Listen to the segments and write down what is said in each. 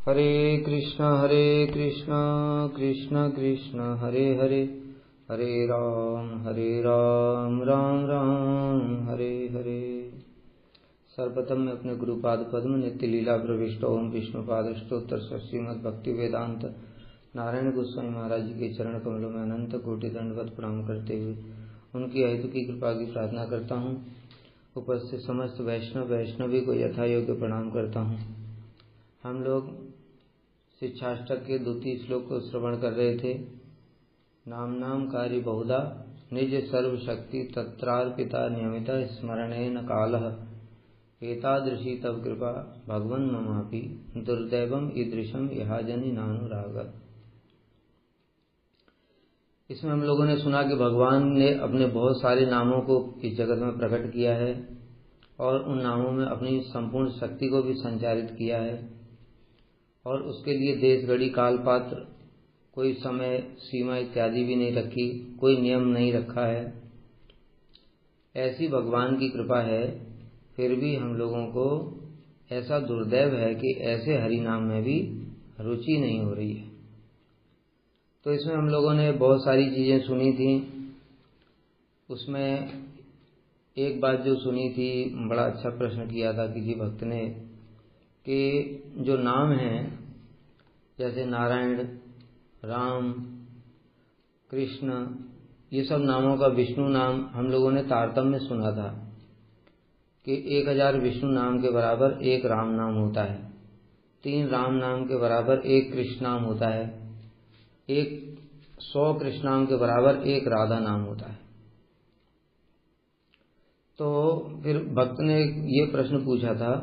हरे कृष्ण कृष्ण कृष्ण हरे हरे, हरे राम राम राम हरे हरे। सर्वप्रथम मैं अपने गुरुपाद पद्म नित्य लीला प्रविष्ट ओम विष्णुपाद अष्टोत्तर श्रीमद् भक्ति वेदांत नारायण गोस्वामी महाराज जी के चरण कमलों में अनंत कोटि दंडवत प्रणाम करते हुए उनकी अहित की कृपा की प्रार्थना करता हूँ। उपस्थित समस्त वैष्णवी को यथा योग्य प्रणाम करता हूँ। हम लोग शिक्षाष्टक के द्वितीय श्लोक को श्रवण कर रहे थे। नाम कार्य बहुधा निज सर्वशक्ति तत्रार्पिता नियमिता स्मरणेन कालः एतादृशी तव कृपा भगवन् ममापि दुर्दैवम ईदृशम यहाजनि नानुराग। इसमें हम लोगों ने सुना कि भगवान ने अपने बहुत सारे नामों को इस जगत में प्रकट किया है और उन नामों में अपनी संपूर्ण शक्ति को भी संचारित किया है और उसके लिए देश घड़ी काल पात्र कोई समय सीमा इत्यादि भी नहीं रखी, कोई नियम नहीं रखा है। ऐसी भगवान की कृपा है, फिर भी हम लोगों को ऐसा दुर्दैव है कि ऐसे हरि नाम में भी रुचि नहीं हो रही है। तो इसमें हम लोगों ने बहुत सारी चीजें सुनी थी। उसमें एक बात जो सुनी थी, बड़ा अच्छा प्रश्न किया था किसी भक्त ने कि जो नाम हैं जैसे नारायण, राम, कृष्ण, ये सब नामों का विष्णु नाम हम लोगों ने तारतम्य सुना था कि 1000 विष्णु नाम के बराबर एक राम नाम होता है, 3 राम नाम के बराबर एक कृष्ण नाम होता है, 100 कृष्ण नाम के बराबर एक राधा नाम होता है। तो फिर भक्त ने ये प्रश्न पूछा था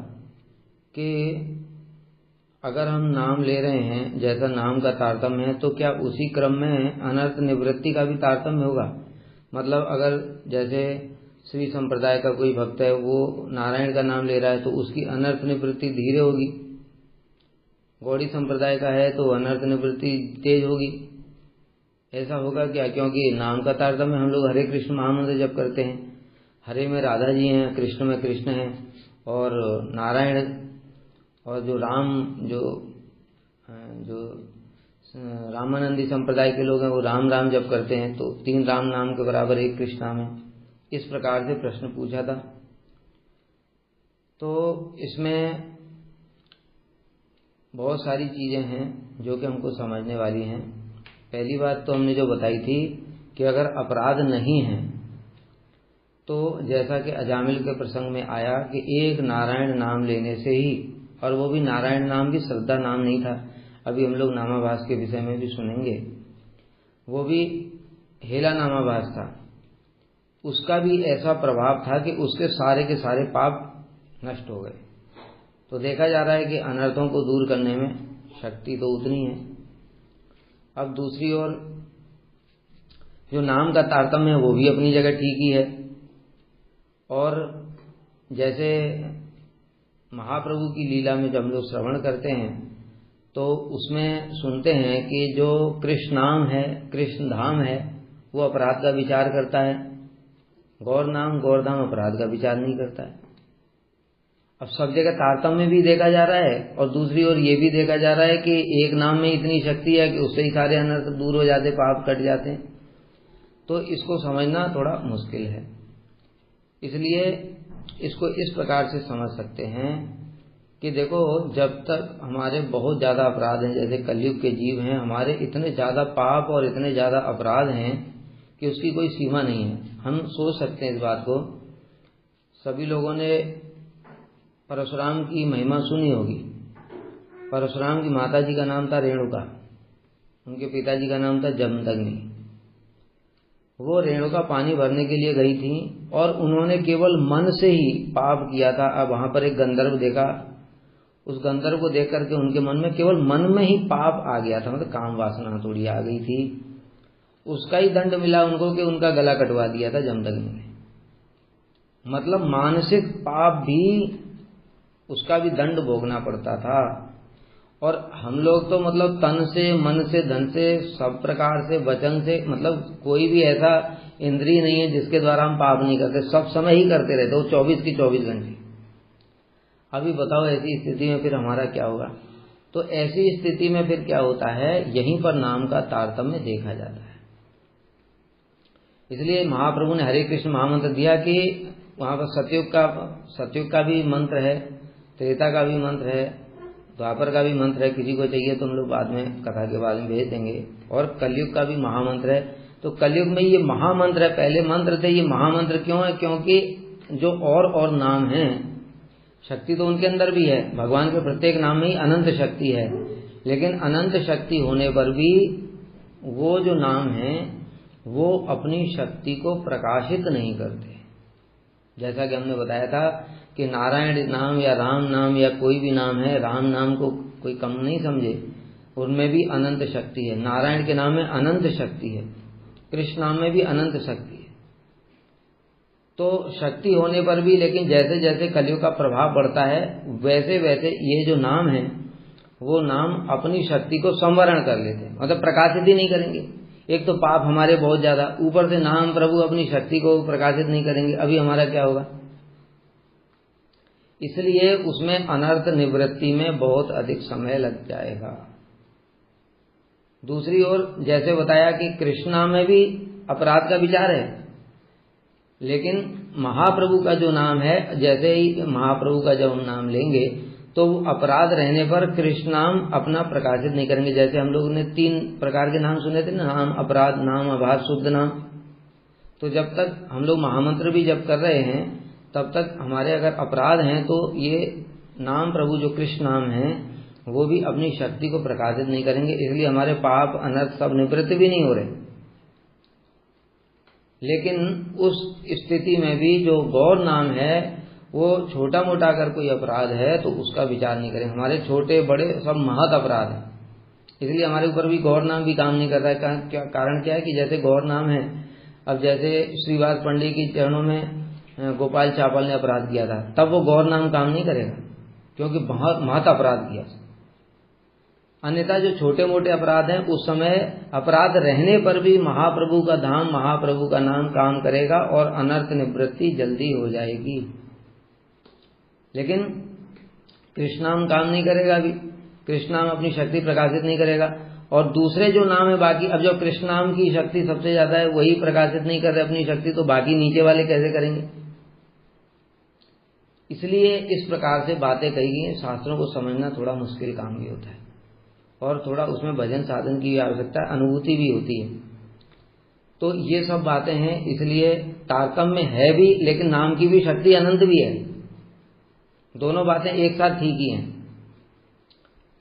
कि अगर हम नाम ले रहे हैं, जैसा नाम का तारतम्य है, तो क्या उसी क्रम में अनर्थ निवृत्ति का भी तारतम्य होगा? मतलब अगर जैसे श्री संप्रदाय का कोई भक्त है, वो नारायण का नाम ले रहा है तो उसकी अनर्थ निवृत्ति धीरे होगी, गौड़ी संप्रदाय का है तो अनर्थ निवृत्ति तेज होगी। ऐसा होगा क्या? क्योंकि नाम का तारतम्य हम लोग हरे कृष्ण महामंत्र जप करते हैं, हरे में राधा जी हैं, कृष्ण में कृष्ण हैं और नारायण और जो राम जो रामानंदी संप्रदाय के लोग हैं वो राम राम जप करते हैं, तो 3 राम नाम के बराबर एक कृष्ण नाम है। इस प्रकार से प्रश्न पूछा था। तो इसमें बहुत सारी चीजें हैं जो कि हमको समझने वाली हैं। पहली बात तो हमने जो बताई थी कि अगर अपराध नहीं है तो जैसा कि अजामिल के प्रसंग में आया कि एक नारायण नाम लेने से ही, और वो भी नारायण नाम भी श्रद्धा नाम नहीं था, अभी हम लोग नामाभास के विषय में भी सुनेंगे, वो भी हेला नामाभास था, उसका भी ऐसा प्रभाव था कि उसके सारे के सारे पाप नष्ट हो गए। तो देखा जा रहा है कि अनर्थों को दूर करने में शक्ति तो उतनी है। अब दूसरी ओर जो नाम का तारतम्य है वो भी अपनी जगह ठीक ही है। और जैसे महाप्रभु की लीला में जब हम लोग श्रवण करते हैं तो उसमें सुनते हैं कि जो कृष्ण नाम है, कृष्ण धाम है, वो अपराध का विचार करता है, गौर नाम गौरधाम अपराध का विचार नहीं करता है। अब सब जगह तारतम्य भी देखा जा रहा है और दूसरी ओर ये भी देखा जा रहा है कि एक नाम में इतनी शक्ति है कि उससे ही सारे अनर्थ दूर हो जाते, पाप कट जाते हैं। तो इसको समझना थोड़ा मुश्किल है। इसलिए इसको इस प्रकार से समझ सकते हैं कि देखो, जब तक हमारे बहुत ज्यादा अपराध हैं, जैसे कलयुग के जीव हैं, हमारे इतने ज्यादा पाप और इतने ज्यादा अपराध हैं कि उसकी कोई सीमा नहीं है। हम सोच सकते हैं इस बात को। सभी लोगों ने परशुराम की महिमा सुनी होगी। परशुराम की माता जी का नाम था रेणुका, उनके पिताजी का नाम था जमदग्नि। वो रेणुका पानी भरने के लिए गई थी और उन्होंने केवल मन से ही पाप किया था। अब वहां पर एक गंधर्व देखा, उस गंधर्व को देख करके उनके मन में केवल मन में ही पाप आ गया था, मतलब काम वासना थोड़ी आ गई थी। उसका ही दंड मिला उनको कि उनका गला कटवा दिया था जमदग्नि ने। मतलब मानसिक पाप भी, उसका भी दंड भोगना पड़ता था। और हम लोग तो मतलब तन से, मन से, धन से, सब प्रकार से, वचन से, मतलब कोई भी ऐसा इंद्रिय नहीं है जिसके द्वारा हम पाप नहीं करते, सब समय ही करते रहते हो, 24 की 24 घंटे। अभी बताओ ऐसी स्थिति में फिर हमारा क्या होगा? तो ऐसी स्थिति में फिर क्या होता है, यहीं पर नाम का तारतम्य देखा जाता है। इसलिए महाप्रभु ने हरे कृष्ण महामंत्र दिया कि वहां पर सतयुग का भी मंत्र है, त्रेता का भी मंत्र है, द्वापर का भी मंत्र है। किसी को चाहिए तो हम लोग बाद में कथा के बाद में भेज देंगे। और कलयुग का भी महामंत्र है। तो कलयुग में ये महामंत्र है, पहले मंत्र थे, ये महामंत्र क्यों है? क्योंकि जो और नाम हैं, शक्ति तो उनके अंदर भी है, भगवान के प्रत्येक नाम में ही अनंत शक्ति है, लेकिन अनंत शक्ति होने पर भी वो जो नाम है वो अपनी शक्ति को प्रकाशित नहीं करते। जैसा कि हमने बताया था कि नारायण नाम या राम नाम या कोई भी नाम है, राम नाम को कोई कम नहीं समझे, उनमें भी अनंत शक्ति है। नारायण के नाम में अनंत शक्ति है, कृष्ण नाम में भी अनंत शक्ति है। तो शक्ति होने पर भी, लेकिन जैसे जैसे कलयुग का प्रभाव बढ़ता है वैसे वैसे ये जो नाम है वो नाम अपनी शक्ति को संवरण कर लेते हैं, मतलब प्रकाशित ही नहीं करेंगे। एक तो पाप हमारे बहुत ज्यादा, ऊपर से नाम प्रभु अपनी शक्ति को प्रकाशित नहीं करेंगे, अभी हमारा क्या होगा? इसलिए उसमें अनर्थ निवृत्ति में बहुत अधिक समय लग जाएगा। दूसरी ओर जैसे बताया कि कृष्णा में भी अपराध का विचार है, लेकिन महाप्रभु का जो नाम है, जैसे ही महाप्रभु का जब हम नाम लेंगे तो अपराध रहने पर कृष्ण नाम अपना प्रकाशित नहीं करेंगे। जैसे हम लोग ने 3 प्रकार के नाम सुने थे ना, नाम अपराध, नाम अभास, शुद्ध नाम। तो जब तक हम लोग महामंत्र भी जब कर रहे हैं तब तक हमारे अगर अपराध हैं तो ये नाम प्रभु जो कृष्ण नाम है वो भी अपनी शक्ति को प्रकाशित नहीं करेंगे, इसलिए हमारे पाप अनर्थ सब निवृत्त भी नहीं हो रहे। लेकिन उस स्थिति में भी जो गौर नाम है वो छोटा मोटा अगर कोई अपराध है तो उसका विचार नहीं करें। हमारे छोटे बड़े सब महत अपराध हैं, इसलिए हमारे ऊपर भी गौर नाम भी काम नहीं कर रहा है। कारण क्या है कि जैसे गौर नाम है, अब जैसे श्रीवास पंडित की चरणों में गोपाल चापल ने अपराध किया था, तब वो गौर नाम काम नहीं करेगा क्योंकि बहुत महत अपराध किया। अन्यथा जो छोटे मोटे अपराध हैं उस समय अपराध रहने पर भी महाप्रभु का धाम, महाप्रभु का नाम काम करेगा और अनर्थ निवृत्ति जल्दी हो जाएगी। लेकिन कृष्णाम काम नहीं करेगा, अभी कृष्णाम अपनी शक्ति प्रकाशित नहीं करेगा। और दूसरे जो नाम है बाकी, अब जो कृष्णाम की शक्ति सबसे ज्यादा है वही प्रकाशित नहीं कर रहे अपनी शक्ति, तो बाकी नीचे वाले कैसे करेंगे? इसलिए इस प्रकार से बातें कही गई हैं। शास्त्रों को समझना थोड़ा मुश्किल काम भी होता है और थोड़ा उसमें भजन साधन की आवश्यकता, अनुभूति भी होती है। तो ये सब बातें हैं, इसलिए तारतम्य है भी, लेकिन नाम की भी शक्ति अनंत भी है। दोनों बातें एक साथ ठीक ही हैं।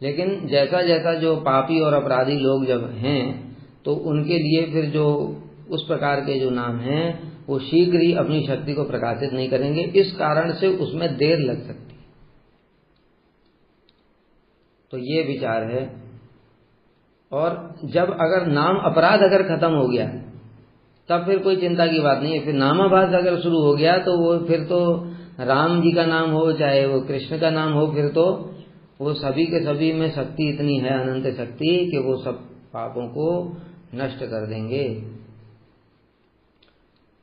लेकिन जैसा जैसा जो पापी और अपराधी लोग जब हैं तो उनके लिए फिर जो उस प्रकार के जो नाम हैं वो शीघ्र ही अपनी शक्ति को प्रकाशित नहीं करेंगे, इस कारण से उसमें देर लग सकती है। तो ये विचार है। और जब अगर नाम अपराध अगर खत्म हो गया तब फिर कोई चिंता की बात नहीं है। फिर नामाभास अगर शुरू हो गया तो वो फिर तो राम जी का नाम हो चाहे वो कृष्ण का नाम हो, फिर तो वो सभी के सभी में शक्ति इतनी है, अनंत शक्ति, कि वो सब पापों को नष्ट कर देंगे।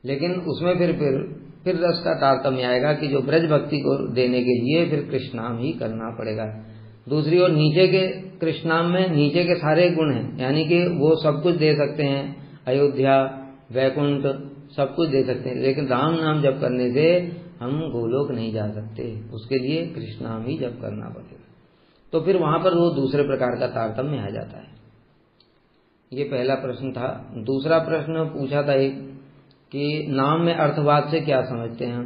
लेकिन उसमें फिर रस का तारतम्य आएगा कि जो ब्रज भक्ति को देने के लिए फिर कृष्ण नाम ही करना पड़ेगा। दूसरी ओर नीचे के कृष्ण नाम में नीचे के सारे गुण हैं, यानी कि वो सब कुछ दे सकते हैं, अयोध्या, वैकुंठ सब कुछ दे सकते हैं, लेकिन राम नाम जप करने से हम गोलोक नहीं जा सकते, उसके लिए कृष्ण नाम ही जप करना पड़ेगा। तो फिर वहां पर वो दूसरे प्रकार का तारतम्य आ जाता है। ये पहला प्रश्न था। दूसरा प्रश्न पूछा था एक कि नाम में अर्थवाद से क्या समझते हैं हम।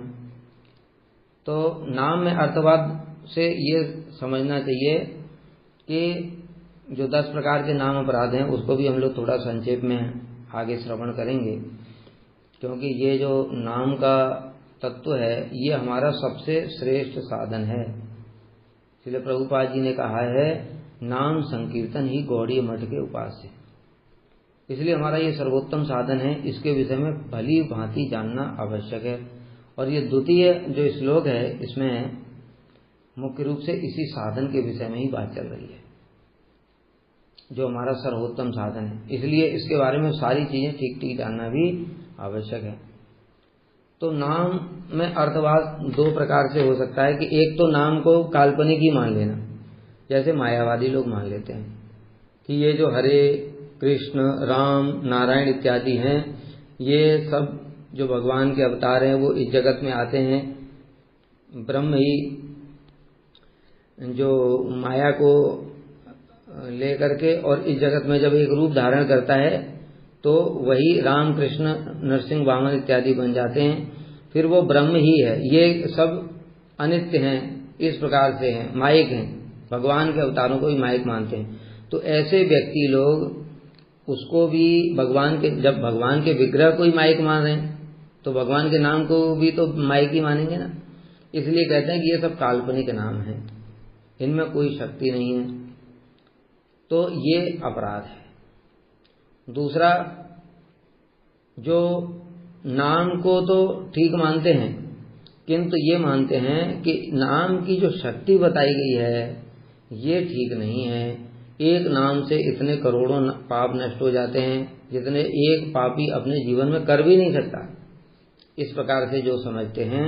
तो नाम में अर्थवाद से ये समझना चाहिए कि जो 10 प्रकार के नाम अपराध हैं उसको भी हम लोग थोड़ा संक्षेप में आगे श्रवण करेंगे, क्योंकि ये जो नाम का तत्व है ये हमारा सबसे श्रेष्ठ साधन है। इसलिए प्रभुपाद जी ने कहा है नाम संकीर्तन ही गौड़ीय मठ के उपास्य। इसलिए हमारा ये सर्वोत्तम साधन है, इसके विषय में भली भांति जानना आवश्यक है। और ये द्वितीय जो श्लोक है इसमें मुख्य रूप से इसी साधन के विषय में ही बात चल रही है, जो हमारा सर्वोत्तम साधन है। इसलिए इसके बारे में सारी चीजें ठीक ठीक जानना भी आवश्यक है। तो नाम में अर्थवाद 2 प्रकार से हो सकता है कि एक तो नाम को काल्पनिक ही मान लेना, जैसे मायावादी लोग मान लेते हैं कि ये जो हरे, कृष्ण, राम, नारायण इत्यादि हैं, ये सब जो भगवान के अवतार हैं वो इस जगत में आते हैं, ब्रह्म ही जो माया को लेकर के और इस जगत में जब एक रूप धारण करता है तो वही राम, कृष्ण, नरसिंह, वामन इत्यादि बन जाते हैं, फिर वो ब्रह्म ही है। ये सब अनित्य हैं, इस प्रकार से हैं, मायिक हैं, भगवान के अवतारों को भी मायिक मानते हैं। तो ऐसे व्यक्ति लोग उसको भी भगवान के, जब भगवान के विग्रह को ही मायिक मान रहे हैं तो भगवान के नाम को भी तो मायिक ही मानेंगे ना। इसलिए कहते हैं कि ये सब काल्पनिक नाम हैं, इनमें कोई शक्ति नहीं है। तो ये अपराध है। दूसरा, जो नाम को तो ठीक मानते हैं किंतु ये मानते हैं कि नाम की जो शक्ति बताई गई है ये ठीक नहीं है। एक नाम से इतने करोड़ों पाप नष्ट हो जाते हैं जितने एक पापी अपने जीवन में कर भी नहीं सकता। इस प्रकार से जो समझते हैं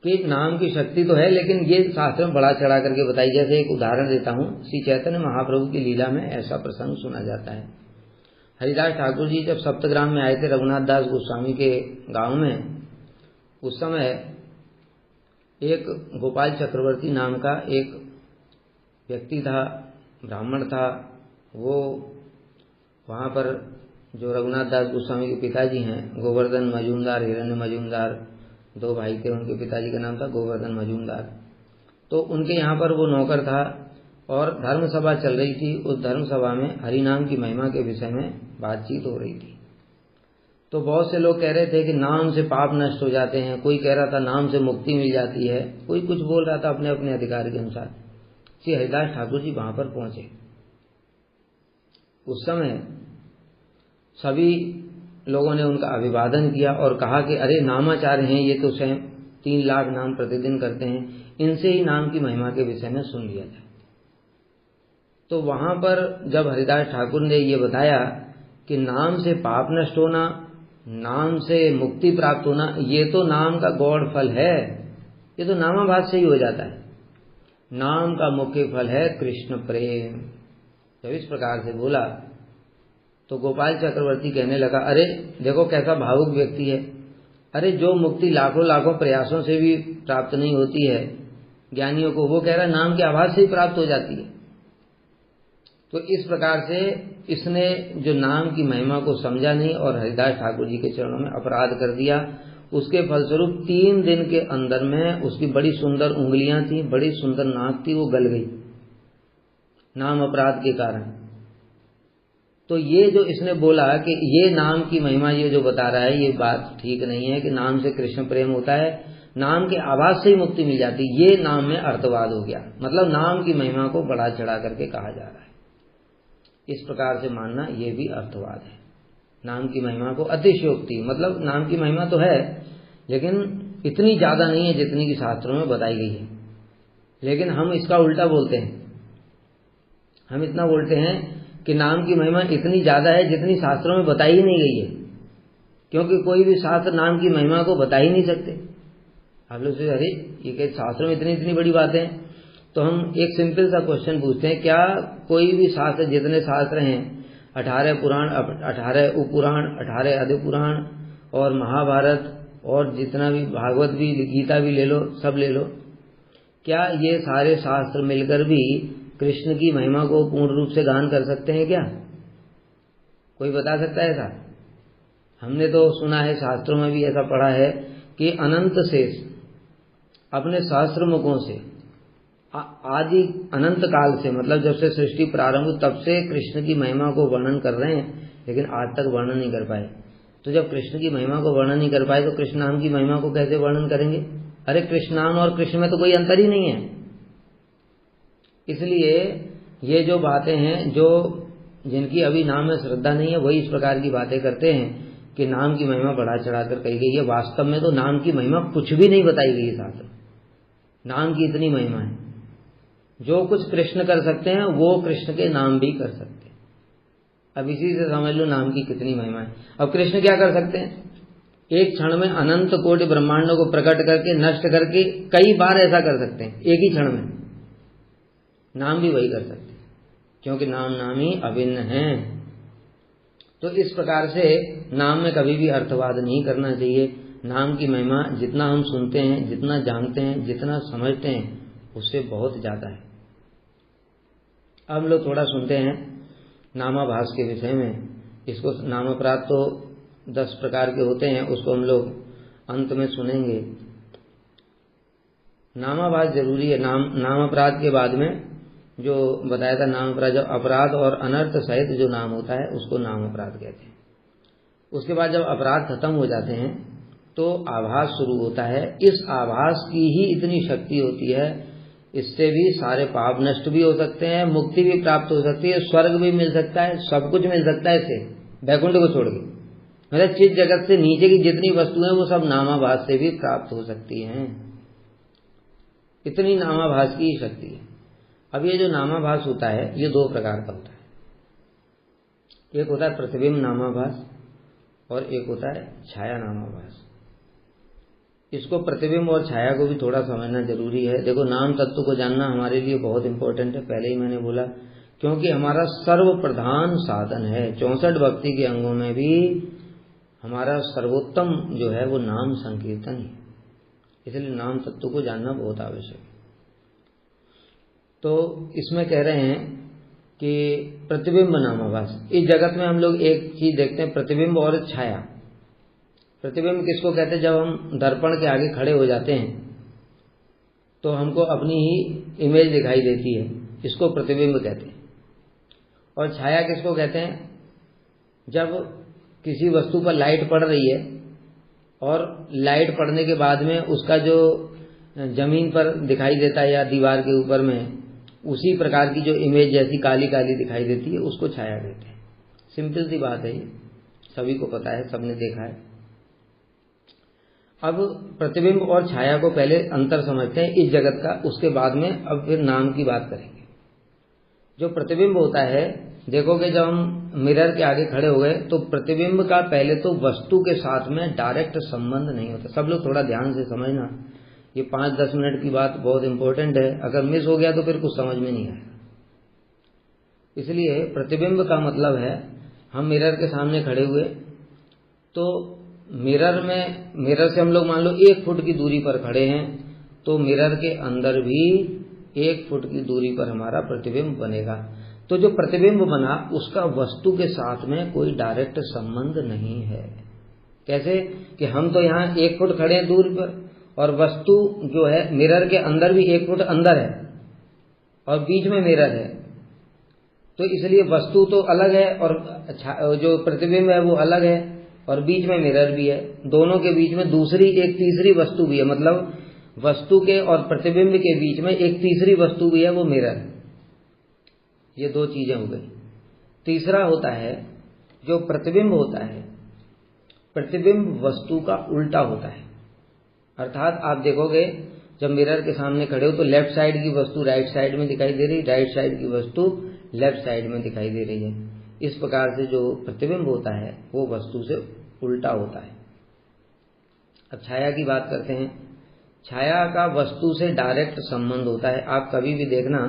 कि नाम की शक्ति तो है, लेकिन ये शास्त्र में बड़ा चढ़ा करके बताई। जैसे एक उदाहरण देता हूँ, श्री चैतन्य महाप्रभु की लीला में ऐसा प्रसंग सुना जाता है। हरिदास ठाकुर जी जब सप्तग्राम में आए थे रघुनाथ दास गोस्वामी के गांव में, उस समय एक गोपाल चक्रवर्ती नाम का एक व्यक्ति था, ब्राह्मण था। वो वहाँ पर जो रघुनाथ दास गोस्वामी के पिताजी हैं, गोवर्धन मजूमदार, हिरण्य मजूमदार, दो भाई थे, उनके पिताजी का नाम था गोवर्धन मजूमदार। तो उनके यहाँ पर वो नौकर था और धर्म सभा चल रही थी। उस धर्म सभा में हरिनाम की महिमा के विषय में बातचीत हो रही थी। तो बहुत से लोग कह रहे थे कि नाम से पाप नष्ट हो जाते हैं, कोई कह रहा था नाम से मुक्ति मिल जाती है, कोई कुछ बोल रहा था अपने अपने अधिकार के अनुसार। श्री हरिदास ठाकुर जी वहां पर पहुंचे। उस समय सभी लोगों ने उनका अभिवादन किया और कहा कि अरे नामाचार्य हैं, ये तो स्वयं 3 लाख नाम प्रतिदिन करते हैं, इनसे ही नाम की महिमा के विषय में सुन लिया जाए। तो वहां पर जब हरिदास ठाकुर ने ये बताया कि नाम से पाप नष्ट होना, नाम से मुक्ति प्राप्त होना, ये तो नाम का गौड़ फल है, ये तो नामाभास से ही हो जाता है। नाम का मुख्य फल है कृष्ण प्रेम। जब इस प्रकार से बोला तो गोपाल चक्रवर्ती कहने लगा, अरे देखो कैसा भावुक व्यक्ति है। अरे जो मुक्ति लाखों लाखों प्रयासों से भी प्राप्त नहीं होती है ज्ञानियों को, वो कह रहा है नाम के आभास से ही प्राप्त हो जाती है। तो इस प्रकार से इसने जो नाम की महिमा को समझा नहीं और हरिदास ठाकुर जी के चरणों में अपराध कर दिया। उसके फलस्वरूप 3 दिन के अंदर में उसकी बड़ी सुंदर उंगलियां थी, बड़ी सुंदर नाक थी, वो गल गई नाम अपराध के कारण। तो ये जो इसने बोला कि ये नाम की महिमा ये जो बता रहा है, ये बात ठीक नहीं है कि नाम से कृष्ण प्रेम होता है, नाम के आवाज से ही मुक्ति मिल जाती, ये नाम में अर्थवाद हो गया। मतलब नाम की महिमा को बढ़ा चढ़ा करके कहा जा रहा है। इस प्रकार से मानना ये भी अर्थवाद है। नाम की महिमा को अतिशयोक्ति, मतलब नाम की महिमा तो है लेकिन इतनी ज्यादा नहीं है जितनी की शास्त्रों में बताई गई है। लेकिन हम इसका उल्टा बोलते हैं, हम इतना बोलते हैं कि नाम की महिमा इतनी ज्यादा है जितनी शास्त्रों में बताई ही नहीं गई है, क्योंकि कोई भी शास्त्र नाम की महिमा को बता ही नहीं सकते। आप लोग से अरे ये क्या शास्त्रों में इतनी इतनी बड़ी बातें हैं, तो हम एक सिंपल सा क्वेश्चन पूछते हैं, क्या कोई भी शास्त्र, जितने शास्त्र हैं 18 पुराण, 18 उपपुराण, 18 आदि पुराण और महाभारत और जितना भी भागवत भी, गीता भी ले लो, सब ले लो, क्या ये सारे शास्त्र मिलकर भी कृष्ण की महिमा को पूर्ण रूप से गान कर सकते हैं? क्या कोई बता सकता है ऐसा? हमने तो सुना है, शास्त्रों में भी ऐसा पढ़ा है कि अनंत शेष अपने सहस्त्र मुखों से आदि अनंत काल से, मतलब जब से सृष्टि प्रारंभ हुई तब से कृष्ण की महिमा को वर्णन कर रहे हैं, लेकिन आज तक वर्णन नहीं कर पाए। तो जब कृष्ण की महिमा को वर्णन नहीं कर पाए तो कृष्ण नाम की महिमा को कैसे वर्णन करेंगे? अरे कृष्ण नाम और कृष्ण में तो कोई अंतर ही नहीं है। इसलिए ये जो बातें हैं, जो जिनकी अभी नाम में श्रद्धा नहीं है, वही इस प्रकार की बातें करते हैं कि नाम की महिमा बढ़ा चढ़ाकर कही गई है। वास्तव में तो नाम की महिमा कुछ भी नहीं बताई गई है शास्त्र। नाम की इतनी महिमा है, जो कुछ कृष्ण कर सकते हैं वो कृष्ण के नाम भी कर सकते हैं। अब इसी से समझ लो नाम की कितनी महिमा है। अब कृष्ण क्या कर सकते हैं? एक क्षण में अनंत कोटि ब्रह्मांडों को प्रकट करके नष्ट करके कई बार ऐसा कर सकते हैं, एक ही क्षण में। नाम भी वही कर सकते, क्योंकि नाम नाम ही अभिन्न है। तो इस प्रकार से नाम में कभी भी अर्थवाद नहीं करना चाहिए। नाम की महिमा जितना हम सुनते हैं, जितना जानते हैं, जितना समझते हैं, उससे बहुत ज्यादा है। अब हम लोग थोड़ा सुनते हैं नामाभास के विषय में। इसको नामापराध तो 10 प्रकार के होते हैं, उसको हम लोग अंत में सुनेंगे। नामाभास जरूरी है। नाम अपराध के बाद में जो बताया था, नाम अपराध जब अपराध और अनर्थ सहित जो नाम होता है उसको नाम अपराध कहते हैं। उसके बाद जब अपराध खत्म हो जाते हैं तो आभास शुरू होता है। इस आभास की ही इतनी शक्ति होती है, इससे भी सारे पाप नष्ट भी हो सकते हैं, मुक्ति भी प्राप्त हो सकती है, स्वर्ग भी मिल सकता है, सब कुछ मिल सकता है इससे, वैकुंठ को छोड़ के। मतलब चित्त जगत से नीचे की जितनी वस्तुएं वो सब नामाभास से भी प्राप्त हो सकती हैं। इतनी नामाभास की शक्ति है। अब ये जो नामाभास होता है ये 2 प्रकार का होता है। एक होता है प्रतिबिंब नामाभास और एक होता है छाया नामाभास। इसको प्रतिबिंब और छाया को भी थोड़ा समझना जरूरी है। देखो, नाम तत्व को जानना हमारे लिए बहुत इंपॉर्टेंट है, पहले ही मैंने बोला, क्योंकि हमारा सर्व प्रधान साधन है। 64 भक्ति के अंगों में भी हमारा सर्वोत्तम जो है वो नाम संकीर्तन है। इसलिए नाम तत्व को जानना बहुत आवश्यक है। तो इसमें कह रहे हैं कि प्रतिबिंब नामाभास। इस जगत में हम लोग एक चीज देखते हैं, प्रतिबिंब और छाया। प्रतिबिंब किसको कहते हैं? जब हम दर्पण के आगे खड़े हो जाते हैं तो हमको अपनी ही इमेज दिखाई देती है, इसको प्रतिबिंब कहते हैं। और छाया किसको कहते हैं? जब किसी वस्तु पर लाइट पड़ रही है और लाइट पड़ने के बाद में उसका जो जमीन पर दिखाई देता है या दीवार के ऊपर में उसी प्रकार की जो इमेज जैसी काली काली दिखाई देती है, उसको छाया कहते हैं। सिंपल सी बात है, ये सभी को पता है, सबने देखा है। अब प्रतिबिंब और छाया को पहले अंतर समझते हैं इस जगत का, उसके बाद में अब फिर नाम की बात करेंगे। जो प्रतिबिंब होता है, देखोगे जब हम मिरर के आगे खड़े हो गए तो प्रतिबिंब का पहले तो वस्तु के साथ में डायरेक्ट संबंध नहीं होता। सब लोग थोड़ा ध्यान से समझना, ये 5-10 मिनट की बात बहुत इंपॉर्टेंट है। अगर मिस हो गया तो फिर कुछ समझ में नहीं आएगा। इसलिए प्रतिबिंब का मतलब है, हम मिरर के सामने खड़े हुए तो मिरर से हम लोग मान लो 1 फुट की दूरी पर खड़े हैं, तो मिरर के अंदर भी 1 फुट की दूरी पर हमारा प्रतिबिंब बनेगा। तो जो प्रतिबिंब बना उसका वस्तु के साथ में कोई डायरेक्ट संबंध नहीं है। कैसे कि हम तो यहाँ 1 फुट खड़े हैं दूर पर, और वस्तु जो है मिरर के अंदर भी 1 फुट अंदर है और बीच में मिरर है। तो इसलिए वस्तु तो अलग है और जो प्रतिबिंब है वो अलग है, और बीच में मिरर भी है। दोनों के बीच में दूसरी एक तीसरी वस्तु भी है, मतलब वस्तु के और प्रतिबिंब के बीच में एक तीसरी वस्तु भी है, वो मिरर। ये 2 चीजें हो गई। तीसरा होता है जो प्रतिबिंब होता है, प्रतिबिंब वस्तु का उल्टा होता है। अर्थात आप देखोगे जब मिरर के सामने खड़े हो तो लेफ्ट साइड की वस्तु राइट साइड में दिखाई दे रही, राइट साइड की वस्तु लेफ्ट साइड में दिखाई दे रही है। इस प्रकार से जो प्रतिबिंब होता है वो वस्तु से उल्टा होता है। अब छाया की बात करते हैं। छाया का वस्तु से डायरेक्ट संबंध होता है। आप कभी भी देखना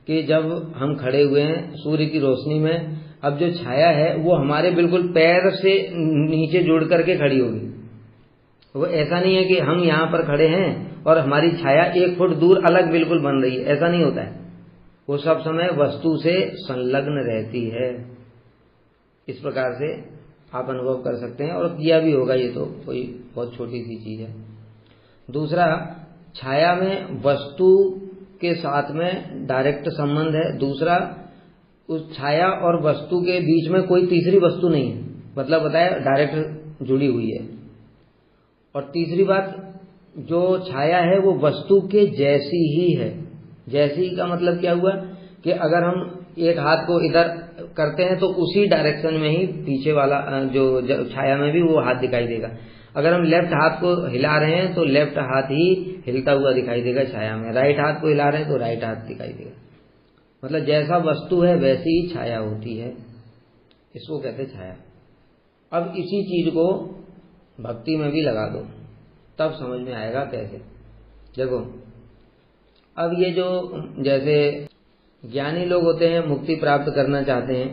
कि जब हम खड़े हुए हैं सूर्य की रोशनी में, अब जो छाया है वो हमारे बिल्कुल पैर से नीचे जुड़ करके खड़ी होगी। वो ऐसा नहीं है कि हम यहाँ पर खड़े हैं और हमारी छाया 1 फुट दूर अलग बिल्कुल बन रही है, ऐसा नहीं होता है। वो सब समय वस्तु से संलग्न रहती है। इस प्रकार से आप अनुभव कर सकते हैं, और किया भी होगा, ये तो कोई बहुत छोटी सी चीज है। दूसरा, छाया में वस्तु के साथ में डायरेक्ट संबंध है। दूसरा, उस छाया और वस्तु के बीच में कोई तीसरी वस्तु नहीं है, मतलब बताया डायरेक्ट जुड़ी हुई है। और तीसरी बात, जो छाया है वो वस्तु के जैसी ही है। जैसी का मतलब क्या हुआ कि अगर हम एक हाथ को इधर करते हैं तो उसी डायरेक्शन में ही पीछे वाला जो छाया में भी वो हाथ दिखाई देगा। अगर हम लेफ्ट हाथ को हिला रहे हैं तो लेफ्ट हाथ ही हिलता हुआ दिखाई देगा छाया में, राइट हाथ को हिला रहे हैं तो राइट हाथ दिखाई देगा। मतलब जैसा वस्तु है वैसी ही छाया होती है, इसको कहते हैं छाया। अब इसी चीज को भक्ति में भी लगा दो, तब समझ में आएगा कैसे। देखो, अब ये जो जैसे ज्ञानी लोग होते हैं, मुक्ति प्राप्त करना चाहते हैं।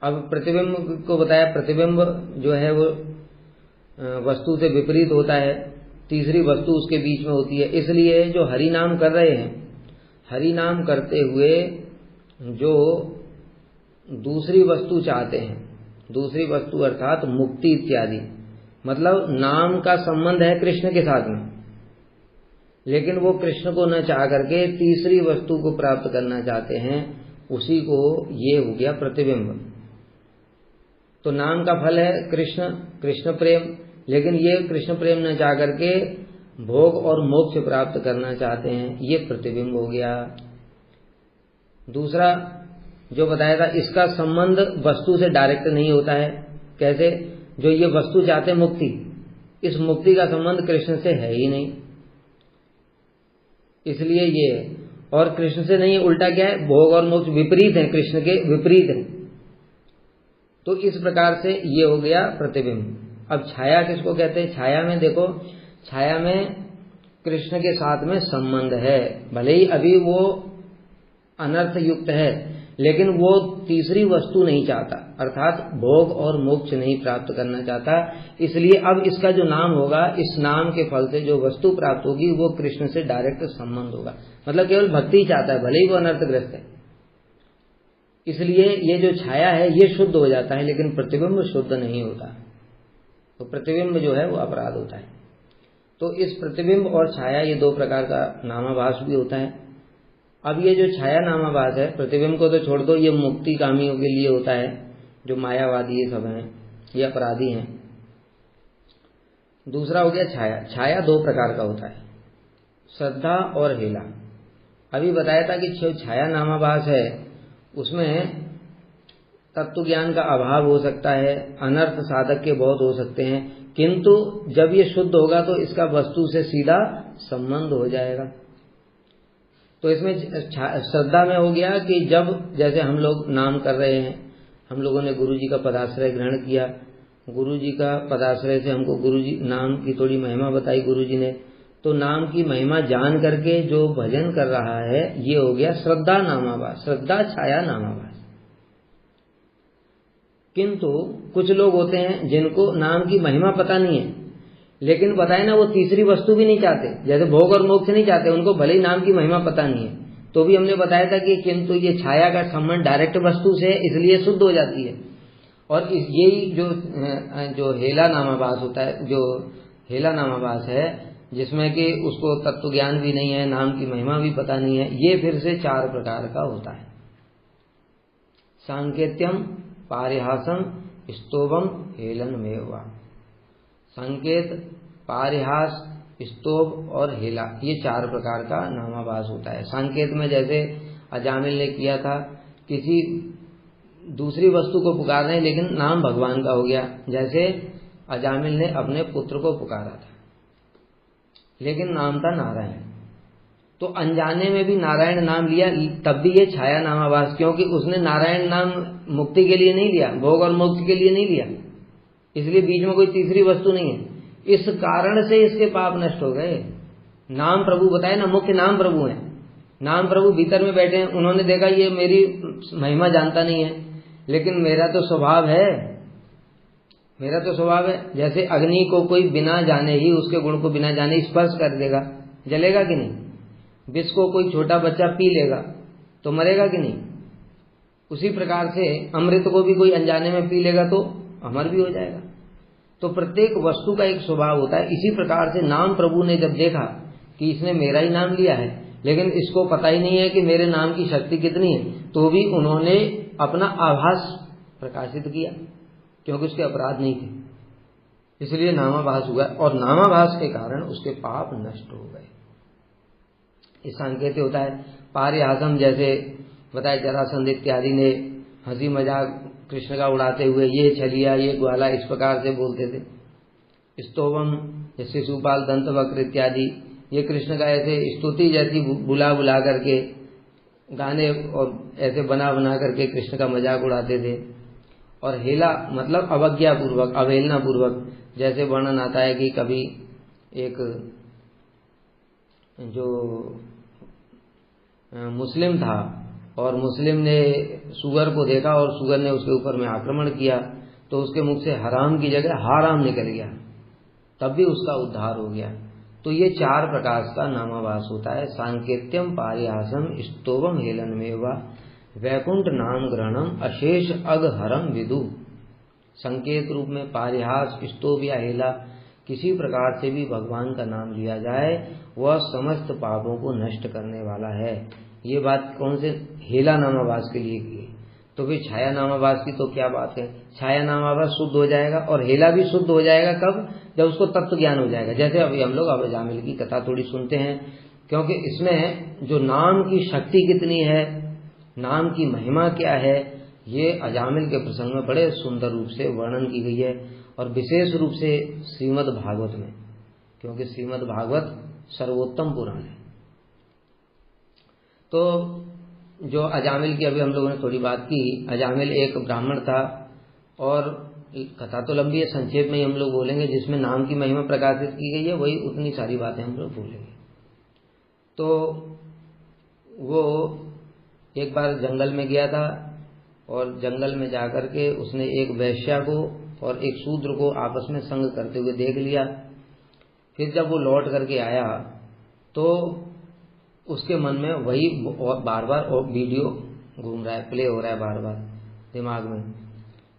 अब प्रतिबिंब को बताया, प्रतिबिंब जो है वो वस्तु से विपरीत होता है, तीसरी वस्तु उसके बीच में होती है। इसलिए जो हरि नाम कर रहे हैं, हरि नाम करते हुए जो दूसरी वस्तु चाहते हैं, दूसरी वस्तु अर्थात मुक्ति इत्यादि, मतलब नाम का संबंध है कृष्ण के साथ में, लेकिन वो कृष्ण को न चाह करके तीसरी वस्तु को प्राप्त करना चाहते हैं, उसी को ये हो गया प्रतिबिंब। तो नाम का फल है कृष्ण, कृष्ण प्रेम, लेकिन ये कृष्ण प्रेम न चाह करके भोग और मोक्ष प्राप्त करना चाहते हैं, ये प्रतिबिंब हो गया। दूसरा जो बताया था, इसका संबंध वस्तु से डायरेक्ट नहीं होता है। कैसे? जो ये वस्तु चाहते हैं मुक्ति, इस मुक्ति का संबंध कृष्ण से है ही नहीं, इसलिए ये, और कृष्ण से नहीं है, उल्टा क्या है, भोग और मोक्ष विपरीत है, कृष्ण के विपरीत है। तो इस प्रकार से ये हो गया प्रतिबिंब। अब छाया किसको कहते हैं? छाया में देखो, छाया में कृष्ण के साथ में संबंध है, भले ही अभी वो अनर्थ युक्त है, लेकिन वो तीसरी वस्तु नहीं चाहता, अर्थात भोग और मोक्ष नहीं प्राप्त करना चाहता। इसलिए अब इसका जो नाम होगा, इस नाम के फल से जो वस्तु प्राप्त होगी वो कृष्ण से डायरेक्ट संबंध होगा, मतलब केवल भक्ति ही चाहता है, भले ही वो अनर्थग्रस्त है। इसलिए ये जो छाया है ये शुद्ध हो जाता है, लेकिन प्रतिबिंब शुद्ध नहीं होता। तो प्रतिबिंब जो है वो अपराध होता है। तो इस प्रतिबिंब और छाया, ये दो प्रकार का नामाभास भी होता है। अब ये जो छाया नामाभास है, प्रतिबिंब को तो छोड़ दो, ये मुक्ति कामियों के लिए होता है, जो मायावादी ये सब हैं, ये अपराधी हैं। दूसरा हो गया छाया। छाया दो प्रकार का होता है, श्रद्धा और हेला। अभी बताया था कि जो छाया नामाभास है उसमें तत्व ज्ञान का अभाव हो सकता है, अनर्थ साधक के बहुत हो सकते हैं, किंतु जब ये शुद्ध होगा तो इसका वस्तु से सीधा संबंध हो जाएगा। तो इसमें श्रद्धा में हो गया कि जब जैसे हम लोग नाम कर रहे हैं, हम लोगों ने गुरु जी का पदाश्रय ग्रहण किया, गुरु जी का पदाश्रय से हमको गुरु जी नाम की थोड़ी महिमा बताई गुरु जी ने, तो नाम की महिमा जान करके जो भजन कर रहा है, ये हो गया श्रद्धा नामाभास, श्रद्धा छाया नामाभास। किंतु कुछ लोग होते हैं जिनको नाम की महिमा पता नहीं है, लेकिन बताए ना वो तीसरी वस्तु भी नहीं चाहते, जैसे भोग और मोक्ष नहीं चाहते, उनको भले ही नाम की महिमा पता नहीं है, तो भी हमने बताया था कि किंतु ये छाया का संबंध डायरेक्ट वस्तु से है, इसलिए शुद्ध हो जाती है। और यही जो हेला नामाभास होता है, जो हेला नामाभास है, जिसमें कि उसको तत्व ज्ञान भी नहीं है, नाम की महिमा भी पता नहीं है, ये फिर से चार प्रकार का होता है। सांकेत्यम, पारिहासम, स्तोभम, हेलनमेव। संकेत, पारिहास, स्तोभ और हेला, ये चार प्रकार का नामाभास होता है। संकेत में जैसे अजामिल ने किया था, किसी दूसरी वस्तु को पुकार रहे हैं लेकिन नाम भगवान का हो गया, जैसे अजामिल ने अपने पुत्र को पुकारा था लेकिन नाम था नारायण, तो अनजाने में भी नारायण नाम लिया, तब भी ये छाया नामाभास, क्योंकि उसने नारायण नाम मुक्ति के लिए नहीं लिया, भोग और मोक्ष के लिए नहीं लिया, इसलिए बीच में कोई तीसरी वस्तु नहीं है। इस कारण से इसके पाप नष्ट हो गए। नाम प्रभु बताए ना, मुख्य नाम प्रभु हैं, नाम प्रभु भीतर में बैठे हैं, उन्होंने देखा ये मेरी महिमा जानता नहीं है, लेकिन मेरा तो स्वभाव है, मेरा तो स्वभाव है। जैसे अग्नि को कोई बिना जाने ही, उसके गुण को बिना जाने स्पर्श कर देगा, जलेगा कि नहीं? विष को कोई छोटा बच्चा पी लेगा तो मरेगा कि नहीं? उसी प्रकार से अमृत को भी कोई अनजाने में पी लेगा तो अमर भी हो जाएगा। तो प्रत्येक वस्तु का एक स्वभाव होता है। इसी प्रकार से नाम प्रभु ने जब देखा कि इसने मेरा ही नाम लिया है, लेकिन इसको पता ही नहीं है कि मेरे नाम की शक्ति कितनी है, तो भी उन्होंने अपना आभास प्रकाशित किया, क्योंकि उसके अपराध नहीं थे, इसलिए नामाभास हुआ, और नामाभास के कारण उसके पाप नष्ट हो गए। इस संकेत होता है। पारिहासम, जैसे बताया जरासंध इत्यादि ने हंसी मजाक कृष्ण का उड़ाते हुए ये छलिया ये ग्वाला इस प्रकार से बोलते थे। स्तोभम, जैसे शिशुपाल दंत वक्र इत्यादि, ये कृष्ण का ऐसे स्तुति जैसी बुला बुला करके गाने और ऐसे बना बना करके कृष्ण का मजाक उड़ाते थे। और हेला मतलब अवज्ञा पूर्वक, अवहेलना पूर्वक, जैसे वर्णन आता है कि कभी एक जो मुस्लिम था और मुस्लिम ने सुगर को देखा और सुगर ने उसके ऊपर में आक्रमण किया, तो उसके मुख से हराम की जगह हाराम निकल गया, तब भी उसका उद्धार हो गया। तो ये 4 प्रकार का नामाभास होता है। सांकेत्यम पारिहासम स्तोभम हेलनमेवा वैकुंठ नाम ग्रहणम अशेष अगहरम विदु। संकेत रूप में पारिहास, स्तोभ या हेला, किसी प्रकार से भी भगवान का नाम लिया जाए वह समस्त पापों को नष्ट करने वाला है। ये बात कौन से हेला नामाभास के लिए की है। तो फिर छाया नामाभास की तो क्या बात है। छाया नामाभास शुद्ध हो जाएगा और हेला भी शुद्ध हो जाएगा। कब? जब उसको तत्व ज्ञान हो जाएगा। जैसे अभी हम लोग अब अजामिल की कथा थोड़ी सुनते हैं, क्योंकि इसमें जो नाम की शक्ति कितनी है, नाम की महिमा क्या है, ये अजामिल के प्रसंग में बड़े सुंदर रूप से वर्णन की गई है, और विशेष रूप से श्रीमद् भागवत में, क्योंकि श्रीमद् भागवत सर्वोत्तम पुराण है। तो जो अजामिल की अभी हम लोगों ने थोड़ी बात की, अजामिल एक ब्राह्मण था, और कथा तो लंबी है, संक्षेप में ही हम लोग बोलेंगे। जिसमें नाम की महिमा प्रकाशित की गई है वही उतनी सारी बातें हम लोग बोलेंगे। तो वो एक बार जंगल में गया था, और जंगल में जाकर के उसने एक वैश्या को और एक शूद्र को आपस में संग करते हुए देख लिया। फिर जब वो लौट करके आया तो उसके मन में वही बार बार वीडियो घूम रहा है, प्ले हो रहा है बार बार दिमाग में।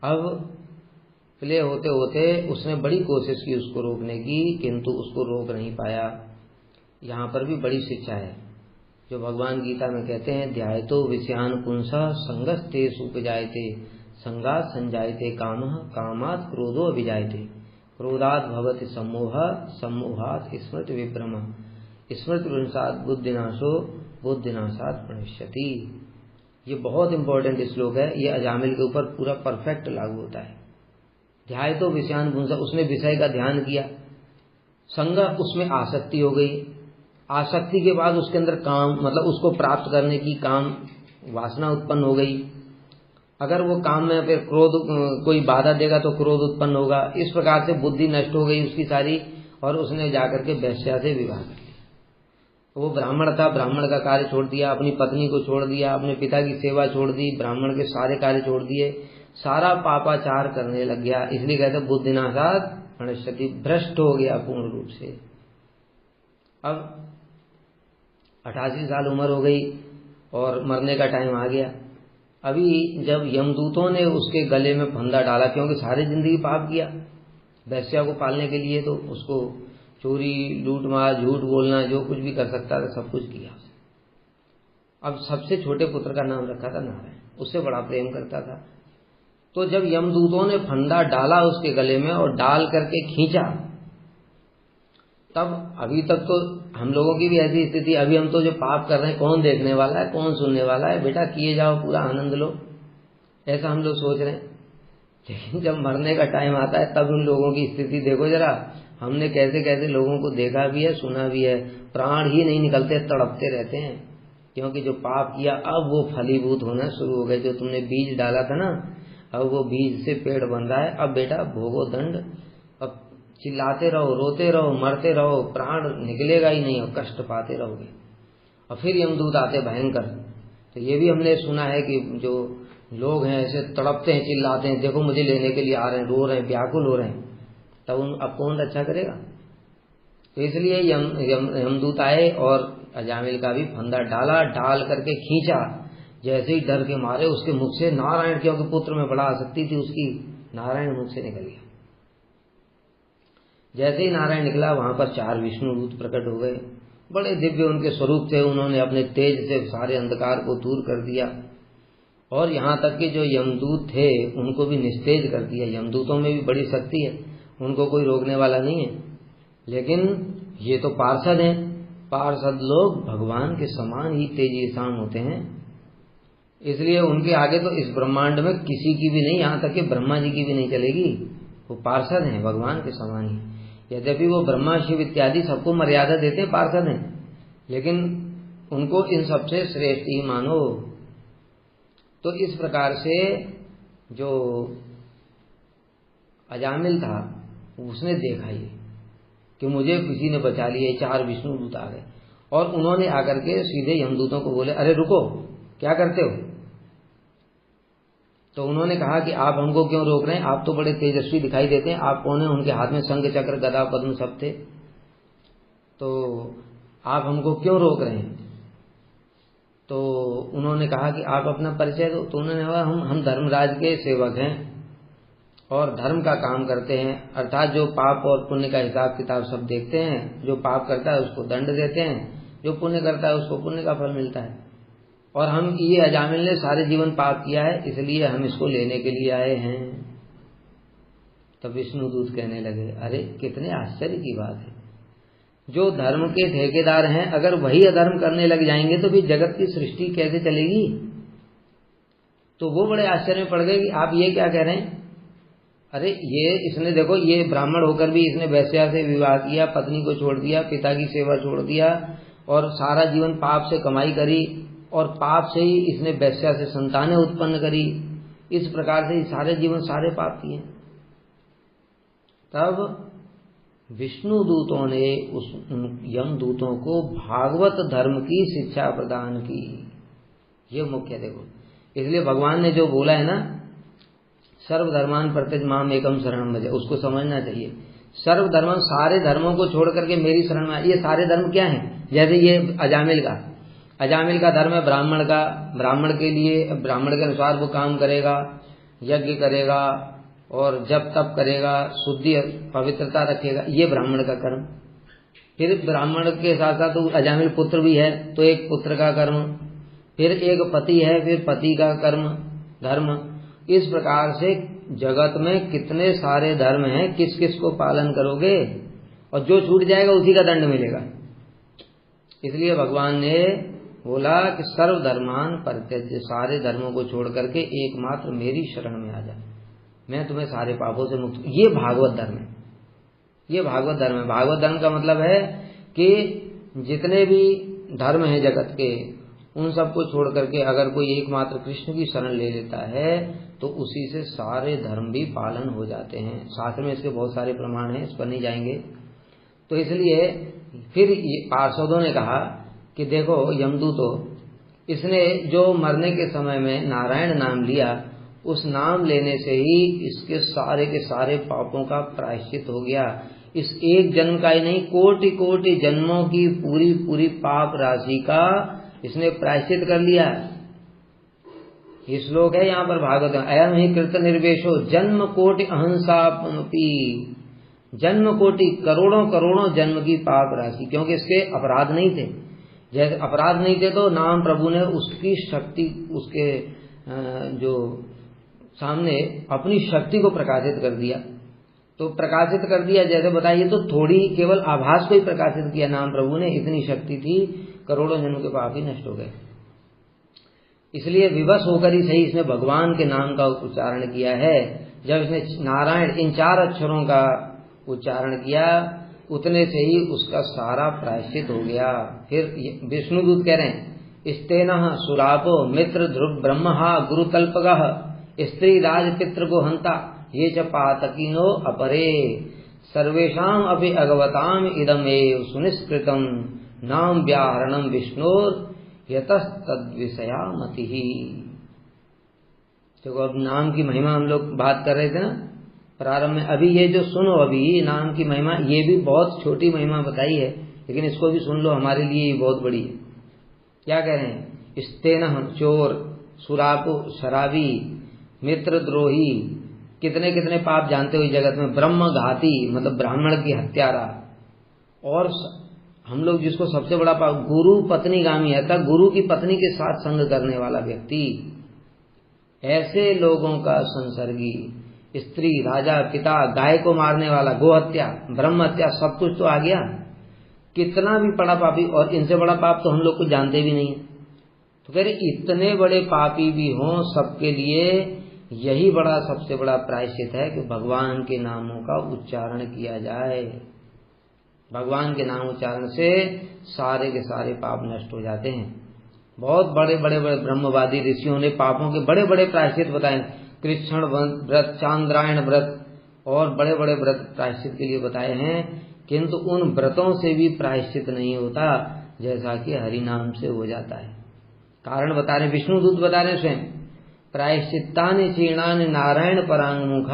अब प्ले होते होते उसने बड़ी कोशिश की उसको रोकने की, किंतु उसको रोक नहीं पाया। यहाँ पर भी बड़ी शिक्षा है जो भगवान गीता में कहते हैं, ध्यायतो विषयान पुंसः संगस्ते सुपजायते संगात संजायते कामः कामात् क्रोधो अभिजायते क्रोधात् भवति सम्मोहः सम्मोहात् स्मृति विभ्रमः स्मृति विभ्रंशात् बुद्धिनाशो बुद्धिनाशात् प्रणश्यति। ये बहुत इंपॉर्टेंट श्लोक है। ये अजामिल के ऊपर पूरा परफेक्ट लागू होता है। ध्यायतो विषयान पुंसः, उसने विषय का ध्यान किया, संग उसमें आसक्ति हो गई, आसक्ति के बाद उसके अंदर काम, मतलब उसको प्राप्त करने की काम वासना उत्पन्न हो गई। अगर वो काम में फिर क्रोध, कोई बाधा देगा तो क्रोध उत्पन्न होगा। इस प्रकार से बुद्धि नष्ट हो गई उसकी सारी, और उसने जाकर के वैश्या से विवाह कर लिया। वो ब्राह्मण था, ब्राह्मण का कार्य छोड़ दिया, अपनी पत्नी को छोड़ दिया, अपने पिता की सेवा छोड़ दी, ब्राह्मण के सारे कार्य छोड़ दिए, सारा पापाचार करने लग गया। इसलिए कहते बुद्धिनाशात् प्रणश्यति, भ्रष्ट हो गया पूर्ण रूप से। अब 88 साल उम्र हो गई और मरने का टाइम आ गया। अभी जब यमदूतों ने उसके गले में फंदा डाला, क्योंकि सारी जिंदगी पाप किया, वैश्या को पालने के लिए तो उसको चोरी लूटमार झूठ बोलना जो कुछ भी कर सकता था सब कुछ किया। अब सबसे छोटे पुत्र का नाम रखा था नारायण, उससे बड़ा प्रेम करता था। तो जब यमदूतों ने फंदा डाला उसके गले में और डाल करके खींचा, तब अभी तक तो हम लोगों की भी ऐसी स्थिति, अभी हम तो जो पाप कर रहे हैं कौन देखने वाला है, कौन सुनने वाला है, बेटा किए जाओ, पूरा आनंद लो, ऐसा हम लोग सोच रहे हैं। लेकिन जब मरने का टाइम आता है तब उन लोगों की स्थिति देखो जरा। हमने कैसे कैसे लोगों को देखा भी है, सुना भी है, प्राण ही नहीं निकलते, तड़पते रहते हैं, क्योंकि जो पाप किया अब वो फलीभूत होना शुरू हो गए। जो तुमने बीज डाला था ना, अब वो बीज से पेड़ बन रहा है। अब बेटा भोगो दंड, अब चिल्लाते रहो, रोते रहो, मरते रहो, प्राण निकलेगा ही नहीं और कष्ट पाते रहोगे। और फिर यमदूत आते भयंकर। तो ये भी हमने सुना है कि जो लोग हैं ऐसे तड़पते हैं, चिल्लाते हैं, देखो मुझे लेने के लिए आ रहे हैं, रो रहे हैं, व्याकुल हो रहे हैं, तब अब कौन रक्षा करेगा। तो इसलिए यमदूत आए और अजामिल का भी फंदा डाला, डाल करके खींचा। जैसे ही डर के मारे उसके मुख से नारायण, क्योंकि पुत्र में बड़ा आसक्ति थी उसकी, नारायण मुख से निकल गया। जैसे ही नारायण निकला वहां पर 4 विष्णु दूत प्रकट हो गए। बड़े दिव्य उनके स्वरूप थे, उन्होंने अपने तेज से सारे अंधकार को दूर कर दिया, और यहाँ तक कि जो यमदूत थे उनको भी निस्तेज कर दिया। यमदूतों में भी बड़ी शक्ति है, उनको कोई रोकने वाला नहीं है। लेकिन ये तो पार्षद हैं, पार्षद लोग भगवान के समान ही तेजीशान होते हैं, इसलिए उनके आगे तो इस ब्रह्मांड में किसी की भी नहीं, यहाँ तक कि ब्रह्मा जी की भी नहीं चलेगी। वो पार्षद हैं भगवान के समान ही। यद्यपि वो ब्रह्मा शिव इत्यादि सबको मर्यादा देते हैं, पार्षद हैं, लेकिन उनको इन सबसे श्रेष्ठ ही मानो। तो इस प्रकार से जो अजामिल था उसने देखा ये कि मुझे किसी ने बचा लिया, 4 विष्णु दूत आ गए, और उन्होंने आकर के सीधे यमदूतों को बोले, अरे रुको, क्या करते हो? तो उन्होंने कहा कि आप हमको क्यों रोक रहे हैं, आप तो बड़े तेजस्वी दिखाई देते हैं, आप कौन है? उनके हाथ में शंख चक्र गदा पद्म सब थे, तो आप हमको क्यों रोक रहे हैं? तो उन्होंने कहा कि आप अपना परिचय दो। तो उन्होंने कहा हम धर्मराज के सेवक हैं और धर्म का काम करते हैं, अर्थात जो पाप और पुण्य का हिसाब किताब सब देखते हैं, जो पाप करता है उसको दंड देते हैं, जो पुण्य करता है उसको पुण्य का फल मिलता है। और हम ये अजामिल ने सारे जीवन पाप किया है, इसलिए हम इसको लेने के लिए आए हैं। तब विष्णुदूत कहने लगे, अरे कितने आश्चर्य की बात है, जो धर्म के ठेकेदार हैं अगर वही अधर्म करने लग जाएंगे तो फिर जगत की सृष्टि कैसे चलेगी? तो वो बड़े आश्चर्य में पड़ गए कि आप ये क्या कह रहे हैं? अरे ये इसने देखो, ये ब्राह्मण होकर भी इसने वैश्या से विवाह किया, पत्नी को छोड़ दिया, पिता की सेवा छोड़ दिया और सारा जीवन पाप से कमाई करी और पाप से ही इसने वैश्या से संतानें उत्पन्न करी। इस प्रकार से सारे जीवन सारे पाप किए। तब विष्णु दूतों ने उस यम दूतों को भागवत धर्म की शिक्षा प्रदान की। ये मुख्य देखो, इसलिए भगवान ने जो बोला है ना, सर्वधर्मान प्रत्यज माम एकम शरणम भज, उसको समझना चाहिए। सर्वधर्म, सारे धर्मों को छोड़ करके मेरी शरण में। ये सारे धर्म क्या हैं? जैसे ये अजामिल का धर्म है ब्राह्मण का, ब्राह्मण के लिए ब्राह्मण के अनुसार वो काम करेगा, यज्ञ करेगा और जप तप करेगा, शुद्धि पवित्रता रखेगा, ये ब्राह्मण का कर्म। फिर ब्राह्मण के साथ साथ तो अजामिल पुत्र भी है, तो एक पुत्र का कर्म, फिर एक पति है, फिर पति का कर्म धर्म। इस प्रकार से जगत में कितने सारे धर्म हैं, किस किस को पालन करोगे? और जो छूट जाएगा उसी का दंड मिलेगा। इसलिए भगवान ने बोला कि सर्वधर्मान परित्यज्य, सारे धर्मों को छोड़ करके एकमात्र मेरी शरण में आ जा, मैं तुम्हें सारे पापों से मुक्त। ये भागवत धर्म है, ये भागवत धर्म है। भागवत धर्म का मतलब है कि जितने भी धर्म हैं जगत के, उन सबको छोड़ करके अगर कोई एकमात्र कृष्ण की शरण ले लेता है तो उसी से सारे धर्म भी पालन हो जाते हैं। शास्त्र में इसके बहुत सारे प्रमाण हैं, इस पर नहीं जाएंगे। तो इसलिए फिर पार्षदों ने कहा कि देखो यमदूतो, इसने जो मरने के समय में नारायण नाम लिया, उस नाम लेने से ही इसके सारे के सारे पापों का प्रायश्चित हो गया। इस एक जन्म का ही नहीं, कोटि कोटि जन्मों की पूरी पूरी पाप राशि का इसने प्रायश्चित कर लिया। ये श्लोक है यहाँ पर भागवत में, अयम ही कृत निर्वेशो जन्म कोटि अहंसापि, जन्म कोटि करोड़ों करोड़ों जन्म की पाप राशि, क्योंकि इसके अपराध नहीं थे। जैसे अपराध नहीं थे तो नाम प्रभु ने उसकी शक्ति, उसके जो सामने अपनी शक्ति को प्रकाशित कर दिया। तो प्रकाशित कर दिया जैसे बताइए, तो थोड़ी केवल आभास को ही प्रकाशित किया नाम प्रभु ने, इतनी शक्ति थी, करोड़ों जन्म के पाप ही नष्ट हो गए। इसलिए विवश होकर ही सही इसने भगवान के नाम का उच्चारण किया है। जब इसने नारायण इन 4 अक्षरों का उच्चारण किया, उतने से ही उसका सारा प्रायश्चित हो गया। फिर विष्णुदूत कह रहे हैं, स्तेनः सुरापो मित्र ध्रुव ब्रह्महा गुरु कल्पगः स्त्री राज पितृ को हंता ये च पातकिनो अपरे सर्वेषाम अपि अगवताम इदमेव सुनिष्कृतम नाम व्याहरणम विष्णोर यतस्तद्विषया मतिः। देखो अब नाम की महिमा हम लोग बात कर रहे थे ना प्रारंभ में। अभी ये जो सुनो, अभी नाम की महिमा, ये भी बहुत छोटी महिमा बताई है, लेकिन इसको भी सुन लो, हमारे लिए ये बहुत बड़ी है। क्या कह रहे हैं? स्तेनः चोर, सुरापो शराबी, मित्रद्रोही, कितने कितने पाप जानते हो इस जगत में, ब्रह्म घाती मतलब ब्राह्मण की हत्यारा, और हम लोग जिसको सबसे बड़ा पाप गुरु पत्नीगामी है, तक गुरु की पत्नी के साथ संग करने वाला व्यक्ति, ऐसे लोगों का संसर्गी, स्त्री, राजा, पिता, गाय को मारने वाला, गो हत्या, ब्रह्म हत्या, सब कुछ तो आ गया। कितना भी बड़ा पापी, और इनसे बड़ा पाप तो हम लोग को जानते भी नहीं है। तो कह रहे इतने बड़े पापी भी हों, सबके लिए यही बड़ा सबसे बड़ा प्रायश्चित है कि भगवान के नामों का उच्चारण किया जाए। भगवान के नाम उच्चारण से सारे के सारे पाप नष्ट हो जाते हैं। बहुत बड़े बड़े बड़े ब्रह्मवादी ऋषियों ने पापों के बड़े बड़े प्रायश्चित बताए, कृष्ण व्रत, चांद्रायण व्रत और बड़े बड़े व्रत प्रायश्चित के लिए बताए हैं, किंतु उन व्रतों से भी प्रायश्चित नहीं होता जैसा कि हरि नाम से हो जाता है। कारण बता रहे, विष्णु दूत बता रहे स्वयं, प्रायश्चित्तानि क्षीणानि नारायण परांगमुख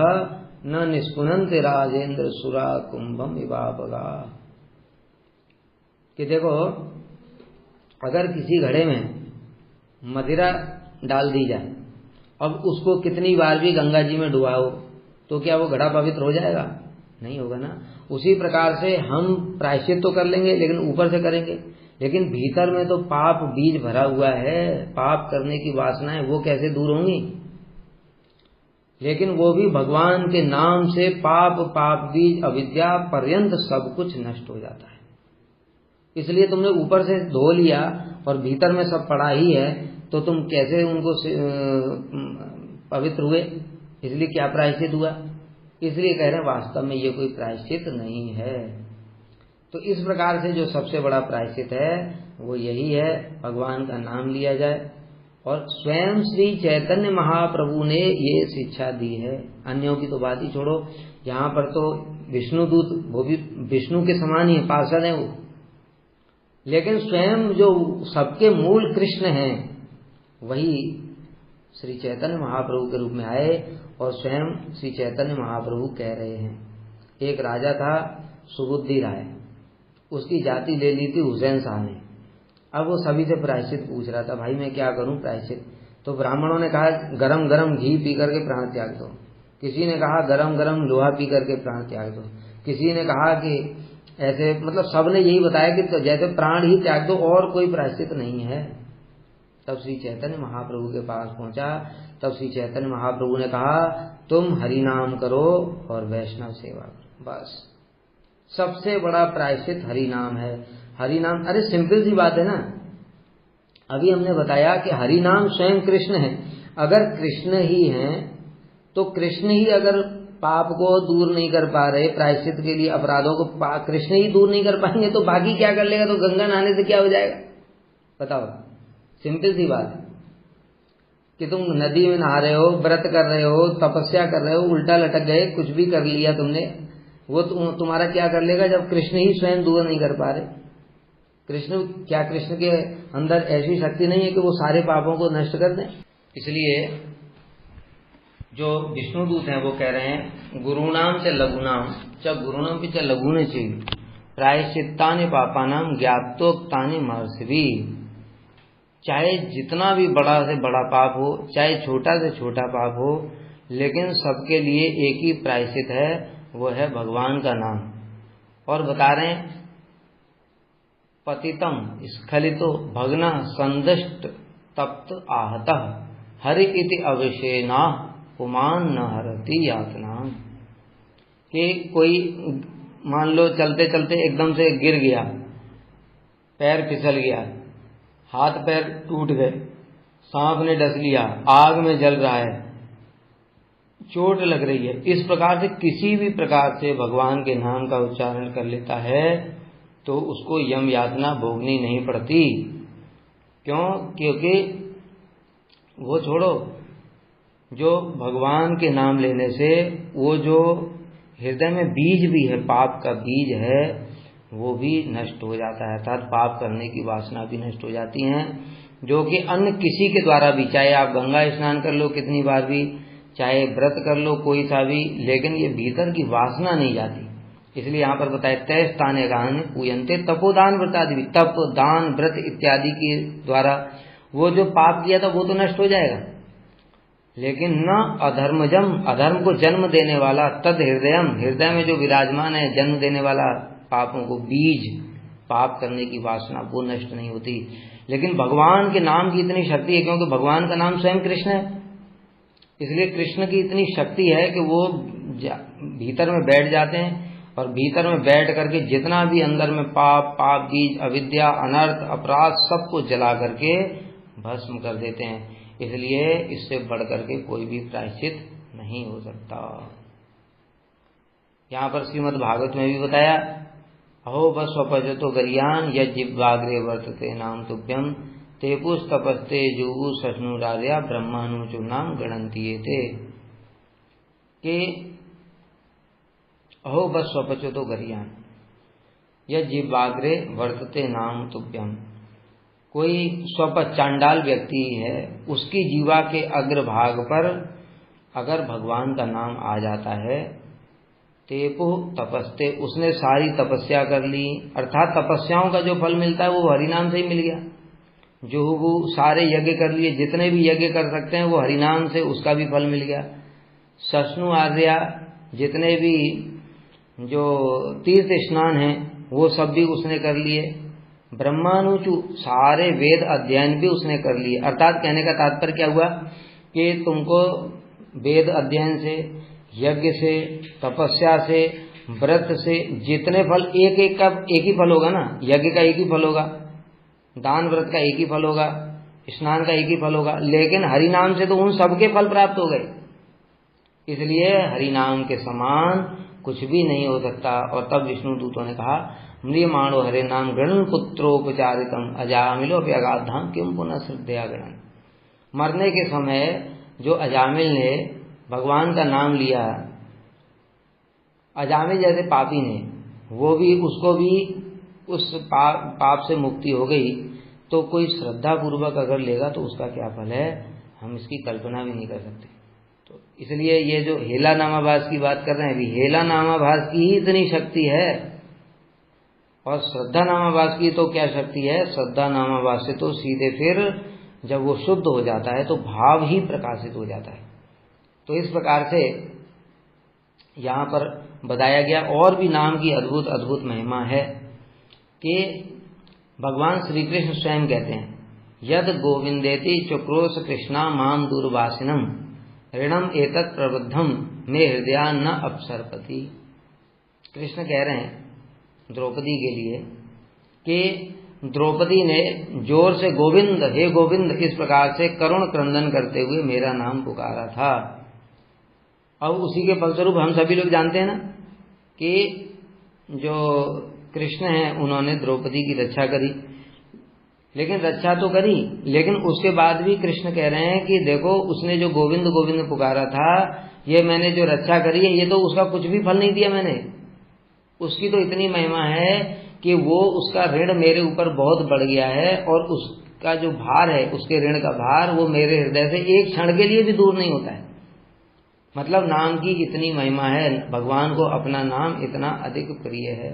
न निष्पुनन्ति राजेंद्र सुरा कुंभम विवापगा। कि देखो, अगर किसी घड़े में मदिरा डाल दी जाए, अब उसको कितनी बार भी गंगा जी में डुबाओ तो क्या वो घड़ा पवित्र हो जाएगा? नहीं होगा ना। उसी प्रकार से हम प्रायश्चित तो कर लेंगे लेकिन ऊपर से करेंगे, लेकिन भीतर में तो पाप बीज भरा हुआ है, पाप करने की वासनाएं, वो कैसे दूर होंगी? लेकिन वो भी भगवान के नाम से पाप बीज अविद्या पर्यंत सब कुछ नष्ट हो जाता है। इसलिए तुमने ऊपर से धो लिया और भीतर में सब पड़ा ही है, तो तुम कैसे उनको पवित्र हुए? इसलिए क्या प्रायश्चित हुआ? इसलिए कह रहे हैं वास्तव में ये कोई प्रायश्चित नहीं है। तो इस प्रकार से जो सबसे बड़ा प्रायश्चित है वो यही है, भगवान का नाम लिया जाए। और स्वयं श्री चैतन्य महाप्रभु ने ये शिक्षा दी है। अन्यों की तो बात ही छोड़ो, यहाँ पर तो विष्णु दूत, वो भी विष्णु के समान ही पार्षद है वो, लेकिन स्वयं जो सबके मूल कृष्ण हैं वही श्री चैतन्य महाप्रभु के रूप में आए और स्वयं श्री चैतन्य महाप्रभु कह रहे हैं। एक राजा था सुबुद्धि राय, उसकी जाति ले ली थी हुसैन शाह ने। अब वो सभी से प्रायश्चित पूछ रहा था, भाई मैं क्या करूं प्रायश्चित? तो ब्राह्मणों ने कहा गरम गरम घी पी करके प्राण त्याग दो, किसी ने कहा गरम गरम लोहा पी करके प्राण त्याग दो, किसी ने कहा कि ऐसे, मतलब सबने यही बताया कि तो जैसे प्राण ही त्याग दो और कोई प्रायश्चित नहीं है। तब श्री चैतन्य महाप्रभु के पास पहुंचा, तब श्री चैतन्य महाप्रभु ने कहा तुम हरि नाम करो और वैष्णव सेवा करो, बस सबसे बड़ा प्रायश्चित हरि नाम है। हरि नाम, अरे सिंपल सी बात है ना। अभी हमने बताया कि हरि नाम स्वयं कृष्ण है। अगर कृष्ण ही हैं तो कृष्ण ही अगर पाप को दूर नहीं कर पा रहे, प्रायश्चित के लिए अपराधों को कृष्ण ही दूर नहीं कर पाएंगे तो बाकी क्या कर लेगा? तो गंगा नहाने से क्या हो जाएगा? बताओ, सिंपल सी बात है कि तुम नदी में नहा रहे हो, व्रत कर रहे हो, तपस्या कर रहे हो, उल्टा लटक गए, कुछ भी कर लिया तुमने, वो तुम्हारा क्या कर लेगा जब कृष्ण ही स्वयं दूर नहीं कर पा रहे? कृष्ण के अंदर ऐसी शक्ति नहीं है कि वो सारे पापों को नष्ट कर दें? इसलिए जो विष्णु दूत हैं वो कह रहे हैं गुरुनाम च लघुनाम च गुरुनाम भी च लघुने चाहिए प्रायश्चित्तानि पापानाम ज्ञातोक्तानि महर्षि। चाहे जितना भी बड़ा से बड़ा पाप हो, चाहे छोटा से छोटा पाप हो, लेकिन सबके लिए एक ही प्रायश्चित है, वो है भगवान का नाम। और बता रहे हैं पतितम स्खलितो भग्न संदष्ट तप्त आहतः हरि इति अविशेना पुमान न हरति यातना। कि कोई मान लो चलते चलते एकदम से गिर गया, पैर फिसल गया, हाथ पैर टूट गए, सांप ने डस लिया, आग में जल रहा है, चोट लग रही है, इस प्रकार से किसी भी प्रकार से भगवान के नाम का उच्चारण कर लेता है तो उसको यम यातना भोगनी नहीं पड़ती। क्यों? क्योंकि वो छोड़ो, जो भगवान के नाम लेने से वो जो हृदय में बीज भी है, पाप का बीज है, वो भी नष्ट हो जाता है, अर्थात पाप करने की वासना भी नष्ट हो जाती हैं, जो कि अन्य किसी के द्वारा भी, चाहे आप गंगा स्नान कर लो कितनी बार भी, चाहे व्रत कर लो कोई सा भी, लेकिन ये भीतर की वासना नहीं जाती। इसलिए यहाँ पर बताए तय स्थाने गान पूयन्ते तपोदान व्रतादि भी, तप दान व्रत इत्यादि के द्वारा वो जो पाप किया था वो तो नष्ट हो जाएगा, लेकिन न अधर्मजम, अधर्म को जन्म देने वाला, तद हृदयम, हृदय में जो विराजमान है जन्म देने वाला पापों को बीज, पाप करने की वासना, वो नष्ट नहीं होती। लेकिन भगवान के नाम की इतनी शक्ति है, क्योंकि भगवान का नाम स्वयं कृष्ण है, इसलिए कृष्ण की इतनी शक्ति है कि वो भीतर में बैठ जाते हैं और भीतर में बैठ करके जितना भी अंदर में पाप बीज, अविद्या, अनर्थ, अपराध, सबको जला करके भस्म कर देते हैं। इसलिए इससे बढ़ करके कोई भी प्रायश्चित नहीं हो सकता। यहाँ पर श्रीमद् भागवत में भी बताया अहो बस स्वपजतो गरियान यज्जिह्वाग्रे वर्तते नाम तुभ्यम तेपुस तपस्ते जुगु सष्णुरार्या ब्रह्मानुचूर्णाम गणन्तियेते। कि अहो बस स्वपजतो गरियान यज्जिह्वाग्रे वर्तते नाम तुभ्यम, कोई स्वपथ चांडाल व्यक्ति है, उसकी जीवा के अग्रभाग पर अगर भगवान का नाम आ जाता है, तेपु तपस्ते, उसने सारी तपस्या कर ली, अर्थात तपस्याओं का जो फल मिलता है वो हरिनाम से ही मिल गया। जो वो सारे यज्ञ कर लिए, जितने भी यज्ञ कर सकते हैं वो हरिनाम से, उसका भी फल मिल गया। सस्नु आर्या, जितने भी जो तीर्थ स्नान हैं वो सब भी उसने कर लिए। ब्रह्मानुचु, सारे वेद अध्ययन भी उसने कर लिए। अर्थात कहने का तात्पर्य क्या हुआ कि तुमको वेद अध्ययन से, यज्ञ से, तपस्या से, व्रत से जितने फल, एक ही फल होगा ना, यज्ञ का एक ही फल होगा, दान व्रत का एक ही फल होगा, स्नान का एक ही फल होगा, लेकिन हरिनाम से तो उन सबके फल प्राप्त हो गए। इसलिए हरिनाम के समान कुछ भी नहीं हो सकता। और तब विष्णु दूतों ने कहा, म्रियमाणो हरे नाम गण पुत्रोपचारितम अजामिलो अगाधाम किम पुनः श्रद्धया गणन। मरने के समय जो अजामिल ने भगवान का नाम लिया, अजामिल जैसे पापी ने, वो भी, उसको भी उस पाप से मुक्ति हो गई। तो कोई श्रद्धा पूर्वक अगर लेगा तो उसका क्या फल है, हम इसकी कल्पना भी नहीं कर सकते। तो इसलिए ये जो हेला नामाभास की बात कर रहे हैं, अभी हेला नामाभास की ही इतनी शक्ति है, और श्रद्धा नामाभास की तो क्या शक्ति है। श्रद्धा नामाभास से तो सीधे फिर जब वो शुद्ध हो जाता है तो भाव ही प्रकाशित हो जाता है। तो इस प्रकार से यहाँ पर बताया गया। और भी नाम की अद्भुत अद्भुत महिमा है कि भगवान श्री कृष्ण स्वयं कहते हैं, यद गोविंदेति चक्रोश कृष्णा माम दुर्वासिनम ऋणम एतत् प्रबद्धम मे हृदया न अपसरपति। कृष्ण कह रहे हैं द्रौपदी के लिए कि द्रौपदी ने जोर से गोविंद, हे गोविंद, इस प्रकार से करुण क्रंदन करते हुए मेरा नाम पुकारा था। अब उसी के फलस्वरूप हम सभी लोग जानते हैं ना कि जो कृष्ण हैं उन्होंने द्रौपदी की रक्षा करी, लेकिन रक्षा तो करी, लेकिन उसके बाद भी कृष्ण कह रहे हैं कि देखो, उसने जो गोविंद गोविंद पुकारा था, ये मैंने जो रक्षा करी है, ये तो उसका कुछ भी फल नहीं दिया मैंने। उसकी तो इतनी महिमा है कि वो, उसका ऋण मेरे ऊपर बहुत बढ़ गया है, और उसका जो भार है, उसके ऋण का भार, वो मेरे हृदय से एक क्षण के लिए भी दूर नहीं होता है। मतलब नाम की इतनी महिमा है, भगवान को अपना नाम इतना अधिक प्रिय है,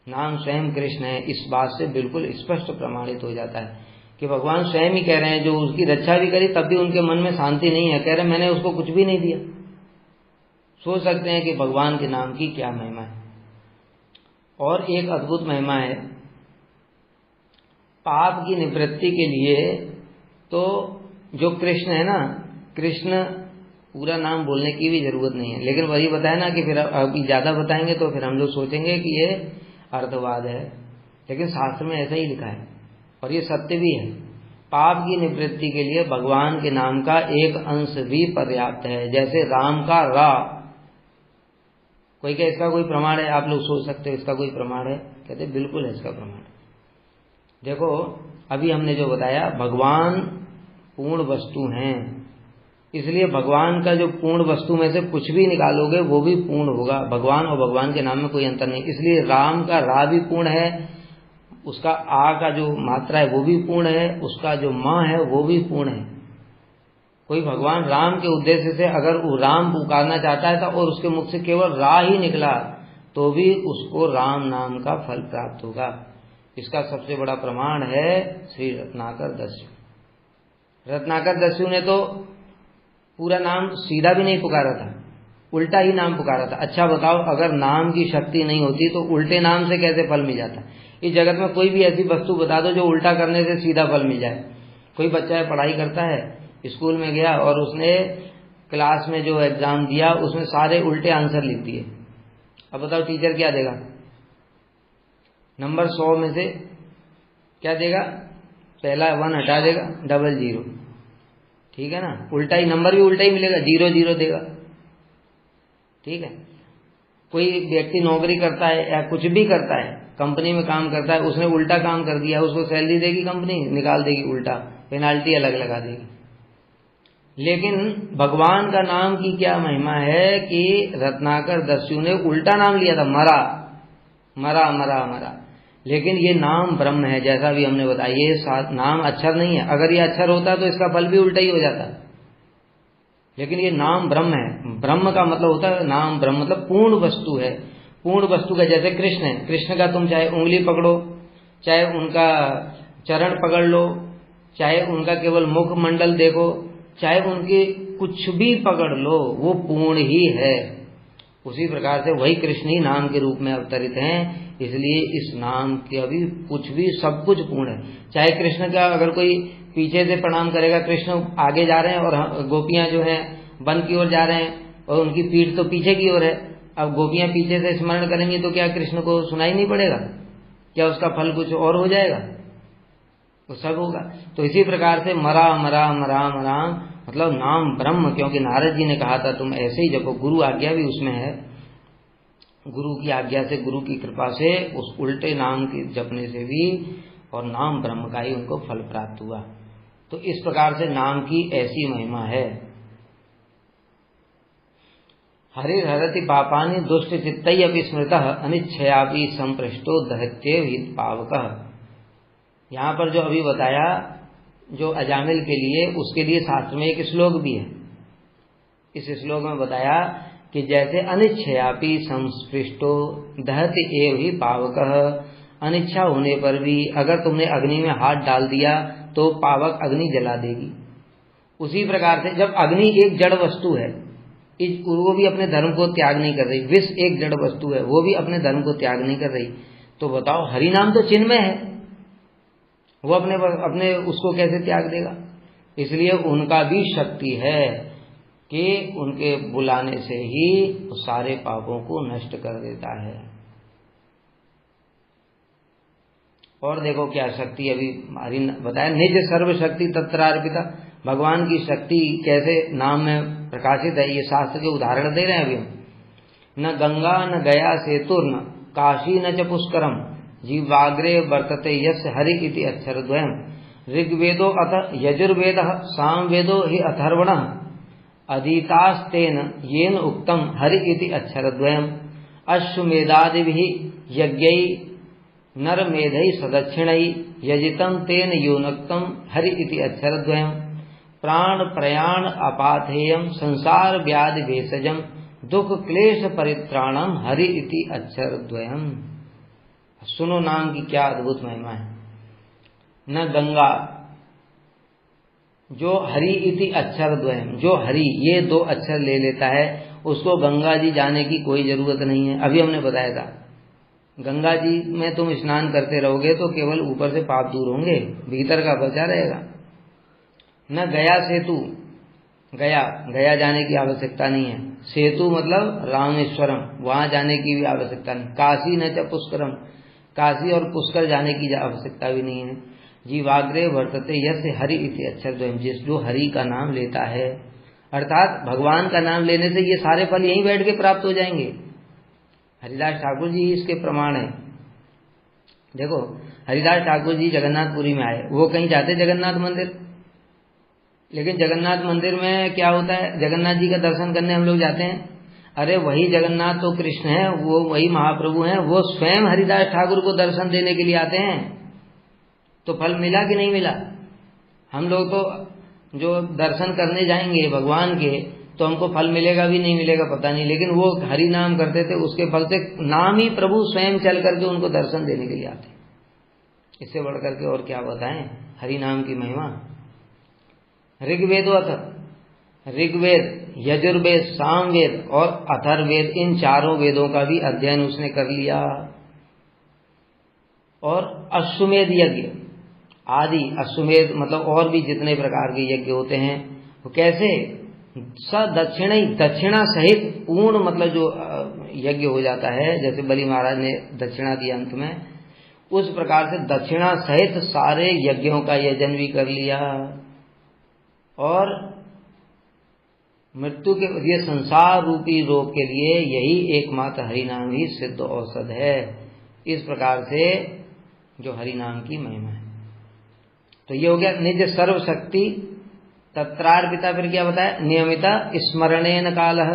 नाम स्वयं कृष्ण है। इस बात से बिल्कुल स्पष्ट प्रमाणित हो जाता है कि भगवान स्वयं ही कह रहे हैं, जो उसकी रक्षा भी करी तब भी उनके मन में शांति नहीं है, कह रहे मैंने उसको कुछ भी नहीं दिया। सोच सकते हैं कि भगवान के नाम की क्या महिमा है। और एक अद्भुत महिमा है पाप की निवृत्ति के लिए। तो जो कृष्ण है ना, कृष्ण पूरा नाम बोलने की भी जरूरत नहीं है, लेकिन वही बताया ना कि फिर अभी ज्यादा बताएंगे तो फिर हम लोग सोचेंगे कि ये अर्थवाद है, लेकिन शास्त्र में ऐसा ही लिखा है और ये सत्य भी है। पाप की निवृत्ति के लिए भगवान के नाम का एक अंश भी पर्याप्त है। जैसे राम का रा, कोई क्या इसका कोई प्रमाण है? आप लोग सोच सकते हो इसका कोई प्रमाण है? कहते बिल्कुल है इसका प्रमाण। देखो अभी हमने जो बताया, भगवान पूर्ण वस्तु हैं, इसलिए भगवान का जो पूर्ण वस्तु में से कुछ भी निकालोगे वो भी पूर्ण होगा। भगवान और भगवान के नाम में कोई अंतर नहीं। इसलिए राम का रा भी पूर्ण है, उसका आ का जो मात्रा है वो भी पूर्ण है, उसका जो माँ है वो भी पूर्ण है। कोई भगवान राम के उद्देश्य से अगर वो राम पुकारना चाहता है और उसके मुख से केवल रा ही निकला तो भी उसको राम नाम का फल प्राप्त होगा। इसका सबसे बड़ा प्रमाण है श्री रत्नाकर दस्यु। रत्नाकर दस्यु ने तो पूरा नाम सीधा भी नहीं पुकारा था, उल्टा ही नाम पुकारा था। अच्छा बताओ, अगर नाम की शक्ति नहीं होती तो उल्टे नाम से कैसे फल मिल जाता? इस जगत में कोई भी ऐसी वस्तु बता दो जो उल्टा करने से सीधा फल मिल जाए। कोई बच्चा है, पढ़ाई करता है, स्कूल में गया और उसने क्लास में जो एग्जाम दिया उसमें सारे उल्टे आंसर लिख दिए। अब बताओ टीचर क्या देगा? नंबर 100 में से क्या देगा? पहला 1 हटा देगा, 00। ठीक है ना, उल्टा ही नंबर भी उल्टा ही मिलेगा, 00 देगा। ठीक है। कोई व्यक्ति नौकरी करता है या कुछ भी करता है, कंपनी में काम करता है, उसने उल्टा काम कर दिया, उसको सैलरी देगी कंपनी, निकाल देगी उल्टा, पेनाल्टी अलग लगा देगी। लेकिन भगवान का नाम की क्या महिमा है कि रत्नाकर दस्यु ने उल्टा नाम लिया था, मरा मरा मरा मरा। लेकिन ये नाम ब्रह्म है, जैसा भी हमने बताया। ये नाम अक्षर नहीं है। अगर ये अक्षर होता तो इसका फल भी उल्टा ही हो जाता, लेकिन ये नाम ब्रह्म है। ब्रह्म का मतलब होता है नाम ब्रह्म मतलब पूर्ण वस्तु है। पूर्ण वस्तु का जैसे कृष्ण है, कृष्ण का तुम चाहे उंगली पकड़ो, चाहे उनका चरण पकड़ लो, चाहे उनका केवल मुख मंडल देखो, चाहे उनके कुछ भी पकड़ लो, वो पूर्ण ही है। उसी प्रकार से वही कृष्ण ही नाम के रूप में अवतरित हैं, इसलिए इस नाम के अभी कुछ भी सब कुछ पूर्ण है। चाहे कृष्ण का अगर कोई पीछे से प्रणाम करेगा, कृष्ण आगे जा रहे हैं और गोपियां जो हैं वन की ओर जा रहे हैं और उनकी पीठ तो पीछे की ओर है। अब गोपियां पीछे से स्मरण करेंगी तो क्या कृष्ण को सुनाई नहीं पड़ेगा? क्या उसका फल कुछ और हो जाएगा? तो सब होगा। तो इसी प्रकार से मरा मरा मरा मरा मतलब नाम ब्रह्म, क्योंकि नारद जी ने कहा था तुम ऐसे ही जपो। गुरु आज्ञा भी उसमें है। गुरु की आज्ञा से, गुरु की कृपा से उस उल्टे नाम के जपने से भी और नाम ब्रह्म का ही उनको फल प्राप्त हुआ। तो इस प्रकार से नाम की ऐसी महिमा है। हरिहरति पापानि दुष्ट चित्तै अपि स्मृतः अनिच्छयापि संपृष्टो दहत्येव हित पावकः। यहाँ पर जो अभी बताया जो अजामिल के लिए, उसके लिए शास्त्र में एक श्लोक भी है। इस श्लोक में बताया कि जैसे अनिच्छयापि संस्पृष्टो दहति एव हि पावकः, अनिच्छा होने पर भी अगर तुमने अग्नि में हाथ डाल दिया तो पावक अग्नि जला देगी। उसी प्रकार से जब अग्नि एक जड़ वस्तु है, वो भी अपने धर्म को त्याग नहीं कर रही, विष एक जड़ वस्तु है, वो भी अपने धर्म को त्याग नहीं कर रही, तो बताओ हरि नाम तो चिन्मय है, वो अपने उसको कैसे त्याग देगा? इसलिए उनका भी शक्ति है कि उनके बुलाने से ही सारे पापों को नष्ट कर देता है। और देखो क्या शक्ति अभी हरि बताया, निज सर्व शक्ति तत्रार्पिता। भगवान की शक्ति कैसे नाम में प्रकाशित है, ये शास्त्र के उदाहरण दे रहे हैं अभी हम। न गंगा न गया सेतुर न काशी न च पुष्करम जीवाग्रे वर्तते यस हरि इति अक्षरद्वयम्। ऋग्वेदो अथ यजुर्वेदः सामवेदो हि अथर्वणः अधीतास्तेन येन उक्तम हरि इति अक्षरद्वयम्। अश्वमेधादिभिः यज्ञै नरमेधै सदक्षिणै यजितं तेन योनक्तम हरि इति अक्षरद्वयम्। प्राण प्रयाण अपाथेयम संसार व्याधि भेषजम दुख क्लेश परित्राणम हरि इति अक्षरद्वयम्। सुनो नाम की क्या अद्भुत महिमा है। न गंगा, जो हरि इति अक्षरद्वयम्, जो हरि ये दो अक्षर ले लेता है उसको गंगा जी जाने की कोई जरूरत नहीं है। अभी हमने बताया था गंगा जी में तुम स्नान करते रहोगे तो केवल ऊपर से पाप दूर होंगे, भीतर का बचा रहेगा। न गया सेतु, गया जाने की आवश्यकता नहीं है। सेतु मतलब रामेश्वरम, वहां जाने की भी आवश्यकता नहीं। काशी न च पुष्करम, काशी और पुष्कर जाने की आवश्यकता भी नहीं है। जीवाग्रे वर्तते यस हरि इति अक्षरद्वयम्, जिस जो हरि का नाम लेता है, अर्थात भगवान का नाम लेने से ये सारे फल यहीं बैठ के प्राप्त हो जाएंगे। हरिदास ठाकुर जी इसके प्रमाण है। देखो हरिदास ठाकुर जी जगन्नाथपुरी में आए, वो कहीं जाते जगन्नाथ मंदिर, लेकिन जगन्नाथ मंदिर में क्या होता है, जगन्नाथ जी का दर्शन करने हम लोग जाते हैं, अरे वही जगन्नाथ तो कृष्ण है, वो वही महाप्रभु हैं, वो स्वयं हरिदास ठाकुर को दर्शन देने के लिए आते हैं। तो फल मिला कि नहीं मिला? हम लोग तो जो दर्शन करने जाएंगे भगवान के तो हमको फल मिलेगा भी नहीं मिलेगा पता नहीं, लेकिन वो हरि नाम करते थे, उसके फल से नाम ही प्रभु स्वयं चल करके उनको दर्शन देने के लिए आते। इससे बढ़कर के और क्या बताएं हरि नाम की महिमा। ऋग्वेदोऽथ, ऋग्वेद, यजुर्वेद, सामवेद और अथर्ववेद, इन चारों वेदों का भी अध्ययन उसने कर लिया। और अश्वमेध यज्ञ आदि, अश्वमेध मतलब और भी जितने प्रकार के यज्ञ होते हैं वो कैसे दक्षिणा, दक्षिणा सहित पूर्ण, मतलब जो यज्ञ हो जाता है, जैसे बलि महाराज ने दक्षिणा दी अंत में, उस प्रकार से दक्षिणा सहित सारे यज्ञों का यजन भी कर लिया। और मृत्यु के ये संसार रूपी रोग के लिए यही एकमात्र हरि नाम ही सिद्ध औषध है। इस प्रकार से जो हरि नाम की महिमा है। तो ये हो गया निज सर्व शक्ति तत्रार्पिता। फिर क्या बताया, नियमिता स्मरणेन कालः,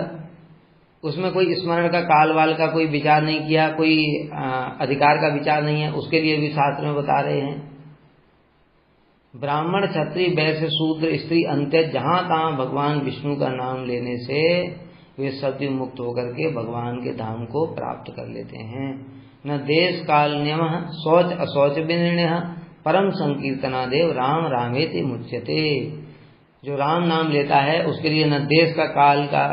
उसमें कोई स्मरण का काल वाल का कोई विचार नहीं किया, कोई अधिकार का विचार नहीं है, उसके लिए भी शास्त्र में बता रहे हैं। ब्राह्मण क्षत्रिय वैश्य शूद्र स्त्री अंत्य जहां तहां भगवान विष्णु का नाम लेने से वे सभी मुक्त होकर के भगवान के धाम को प्राप्त कर लेते हैं। न देश काल नियम शौच अशौच विनिर्णय परम संकीर्तनादेव राम रामेति मुच्यते। जो राम नाम लेता है उसके लिए न देश का काल का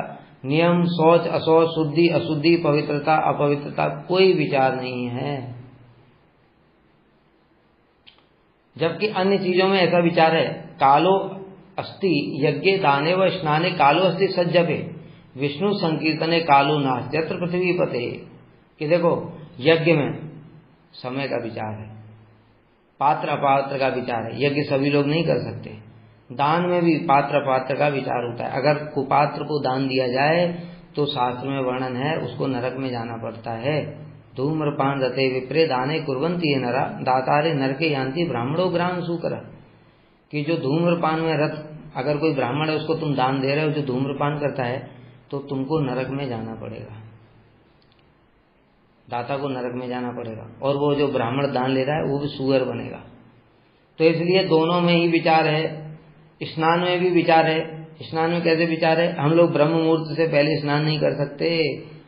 नियम, शौच अशौच, शुद्धि अशुद्धि, पवित्रता अपवित्रता कोई विचार नहीं है। जबकि अन्य चीजों में ऐसा विचार है। कालो अस्ति यज्ञे दाने व स्नाने कालो अस्ति सज्जपे विष्णु संकीर्तने कालो नास्त्यत्र पृथ्वी पते। कि देखो यज्ञ में समय का विचार है, पात्र अपात्र का विचार है, यज्ञ सभी लोग नहीं कर सकते। दान में भी पात्र अपात्र का विचार होता है। अगर कुपात्र को दान दिया जाए तो शास्त्र में वर्णन है उसको नरक में जाना पड़ता है। धूम्रपान रते विप्रे दाने कुर्वन्ति ये नरा दातारे नरके यान्ति ब्राह्मणो ग्राम सूकर। कि जो धूम्रपान में रत, अगर कोई ब्राह्मण है उसको तुम दान दे रहे हो, जो धूम्रपान करता है तो तुमको नरक में जाना पड़ेगा, दाता को नरक में जाना पड़ेगा, और वो जो ब्राह्मण दान ले रहा है वो भी सूअर बनेगा। तो इसलिए दोनों में ही विचार है। स्नान में भी विचार है। स्नान में कैसे विचार है? हम लोग ब्रह्म मुहूर्त से पहले स्नान नहीं कर सकते,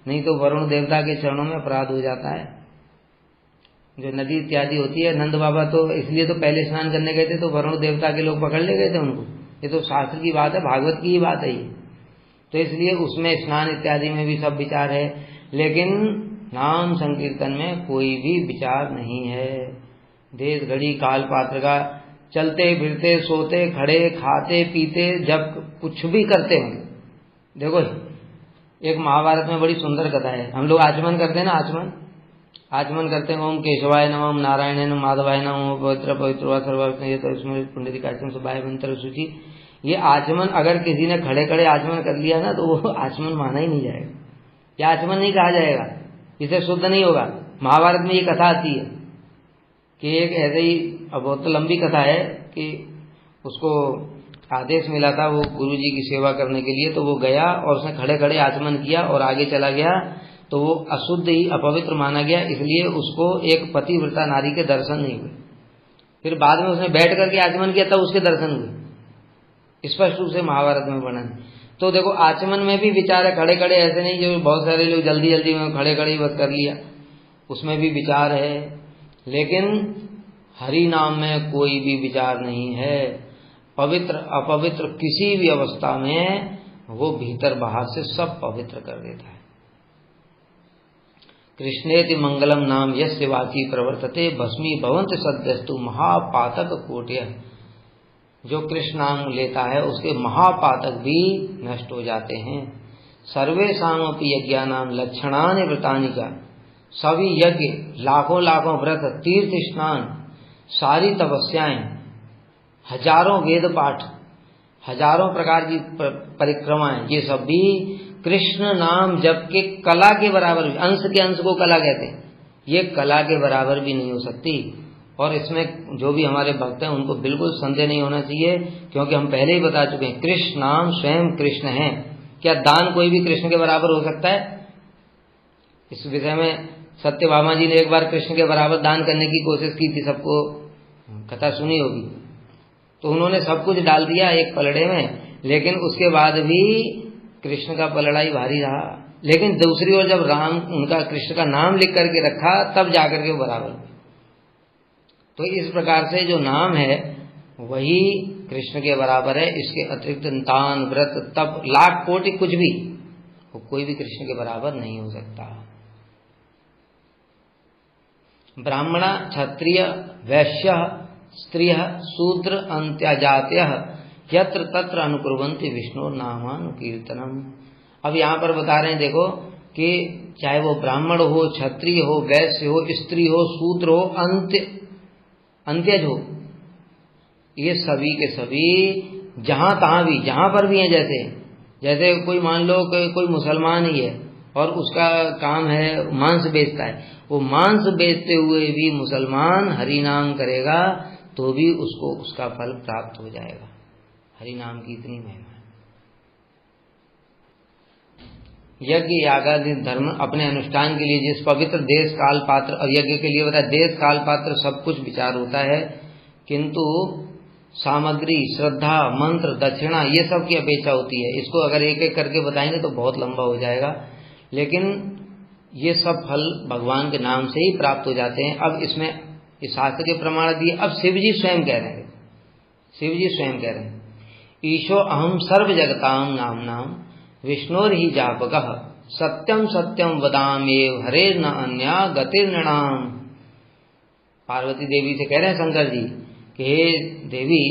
नहीं तो वरुण देवता के चरणों में अपराध हो जाता है। जो नदी इत्यादि होती है, नंद बाबा तो इसलिए तो पहले स्नान करने गए थे, तो वरुण देवता के लोग पकड़ ले गए थे उनको। ये तो शास्त्र की बात है, भागवत की ही बात है ये। तो इसलिए उसमें स्नान इत्यादि में भी सब विचार है, लेकिन नाम संकीर्तन में कोई भी विचार नहीं है। देश घड़ी काल पात्र का, चलते फिरते सोते खड़े खाते पीते जब कुछ भी करते हैं। देखो एक महाभारत में बड़ी सुंदर कथा है। हम लोग आचमन करते हैं ना, आचमन करते हैं, ओम केशवाय नमः, ओम नारायण नमः, माधवाय नमः, पवित्र पवित्र सर्वज्ञ, ये तो इसमें पुंडरीकाक्षम सुबाय मंत्र सूची। ये आचमन अगर किसी ने खड़े खड़े आचमन कर लिया ना तो वो आचमन माना ही नहीं जाएगा, या आचमन नहीं कहा जाएगा, इसे शुद्ध नहीं होगा। महाभारत में ये कथा आती है कि एक ऐसे ही, अब बहुत तो लंबी कथा है, कि उसको आदेश मिला था वो गुरु जी की सेवा करने के लिए, तो वो गया और उसने खड़े खड़े आचमन किया और आगे चला गया, तो वो अशुद्ध ही अपवित्र माना गया, इसलिए उसको एक पतिव्रता नारी के दर्शन नहीं हुए। फिर बाद में उसने बैठ करके आचमन किया तब उसके दर्शन हुए। स्पष्ट रूप से महाभारत में वर्णन। तो देखो आचमन में भी विचार है, खड़े खड़े ऐसे नहीं जो बहुत सारे लोग जल्दी जल्दी में खड़े खड़े ही बस कर लिया, उसमें भी विचार है। लेकिन हरि नाम में कोई भी विचार नहीं है। पवित्र अपवित्र किसी भी अवस्था में वो भीतर बाहर से सब पवित्र कर देता है। कृष्णेति मंगलम नाम यस्य वाची प्रवर्तते भस्मी भवंत सद्यस्तु महापातक कोट्य। जो कृष्ण नाम लेता है उसके महापातक भी नष्ट हो जाते हैं। सर्वेषामपि यज्ञानाम लक्षणानि व्रतानि च। सभी यज्ञ, लाखों लाखों व्रत, तीर्थ स्नान, सारी तपस्याएं, हजारों वेद पाठ, हजारों प्रकार की परिक्रमाएं, ये सब भी कृष्ण नाम जप के कला के बराबर, अंश के अंश को कला कहते हैं, ये कला के बराबर भी नहीं हो सकती। और इसमें जो भी हमारे भक्त हैं उनको बिल्कुल संदेह नहीं होना चाहिए, क्योंकि हम पहले ही बता चुके हैं कृष्ण नाम स्वयं कृष्ण है। क्या दान कोई भी कृष्ण के बराबर हो सकता है? इस विषय में सत्यभामा जी ने एक बार कृष्ण के बराबर दान करने की कोशिश की थी, सबको कथा सुनी होगी। तो उन्होंने सब कुछ डाल दिया एक पलड़े में, लेकिन उसके बाद भी कृष्ण का पलड़ा ही भारी रहा। लेकिन दूसरी ओर जब राम उनका कृष्ण का नाम लिख करके रखा तब जाकर के वो बराबर। तो इस प्रकार से जो नाम है वही कृष्ण के बराबर है। इसके अतिरिक्त दान व्रत तप लाख कोटि कुछ भी वो कोई भी कृष्ण के बराबर नहीं हो सकता। ब्राह्मण क्षत्रिय वैश्य स्त्रिय शूद्र अंत्यजात्य यत्र तत्र अनुकुर्वन्ति विष्णु नामानुकीर्तनम। अब यहाँ पर बता रहे हैं देखो कि चाहे वो ब्राह्मण हो, क्षत्रिय हो, वैश्य हो, स्त्री हो, शूद्र हो, अंत्यज हो, ये सभी के सभी जहां तहां भी, जहां पर भी हैं, जैसे कोई मान लो कोई मुसलमान ही है और उसका काम है मांस बेचता है, वो मांस बेचते हुए भी मुसलमान हरि नाम करेगा तो भी उसको उसका फल प्राप्त हो जाएगा। हरि नाम की इतनी महिमा है। यज्ञ यागादि धर्म अपने अनुष्ठान के लिए जिस पवित्र देश काल पात्र, और यज्ञ के लिए बताया देश काल पात्र सब कुछ विचार होता है, किंतु सामग्री, श्रद्धा, मंत्र, दक्षिणा ये सब की अपेक्षा होती है। इसको अगर एक एक करके बताएंगे तो बहुत लंबा हो जाएगा, लेकिन ये सब फल भगवान के नाम से ही प्राप्त हो जाते हैं। अब इसमें इस शास्त्र के प्रमाण दिए। अब शिव जी स्वयं कह रहे हैं, शिव जी स्वयं कह रहे हैं, ईशो अहम सर्व जगताम नाम नाम विष्णोर ही जापकः सत्यम सत्यम वदामेव हरे न अन्या गतिर्नृणाम। पार्वती देवी से कह रहे हैं शंकर जी कि हे देवी,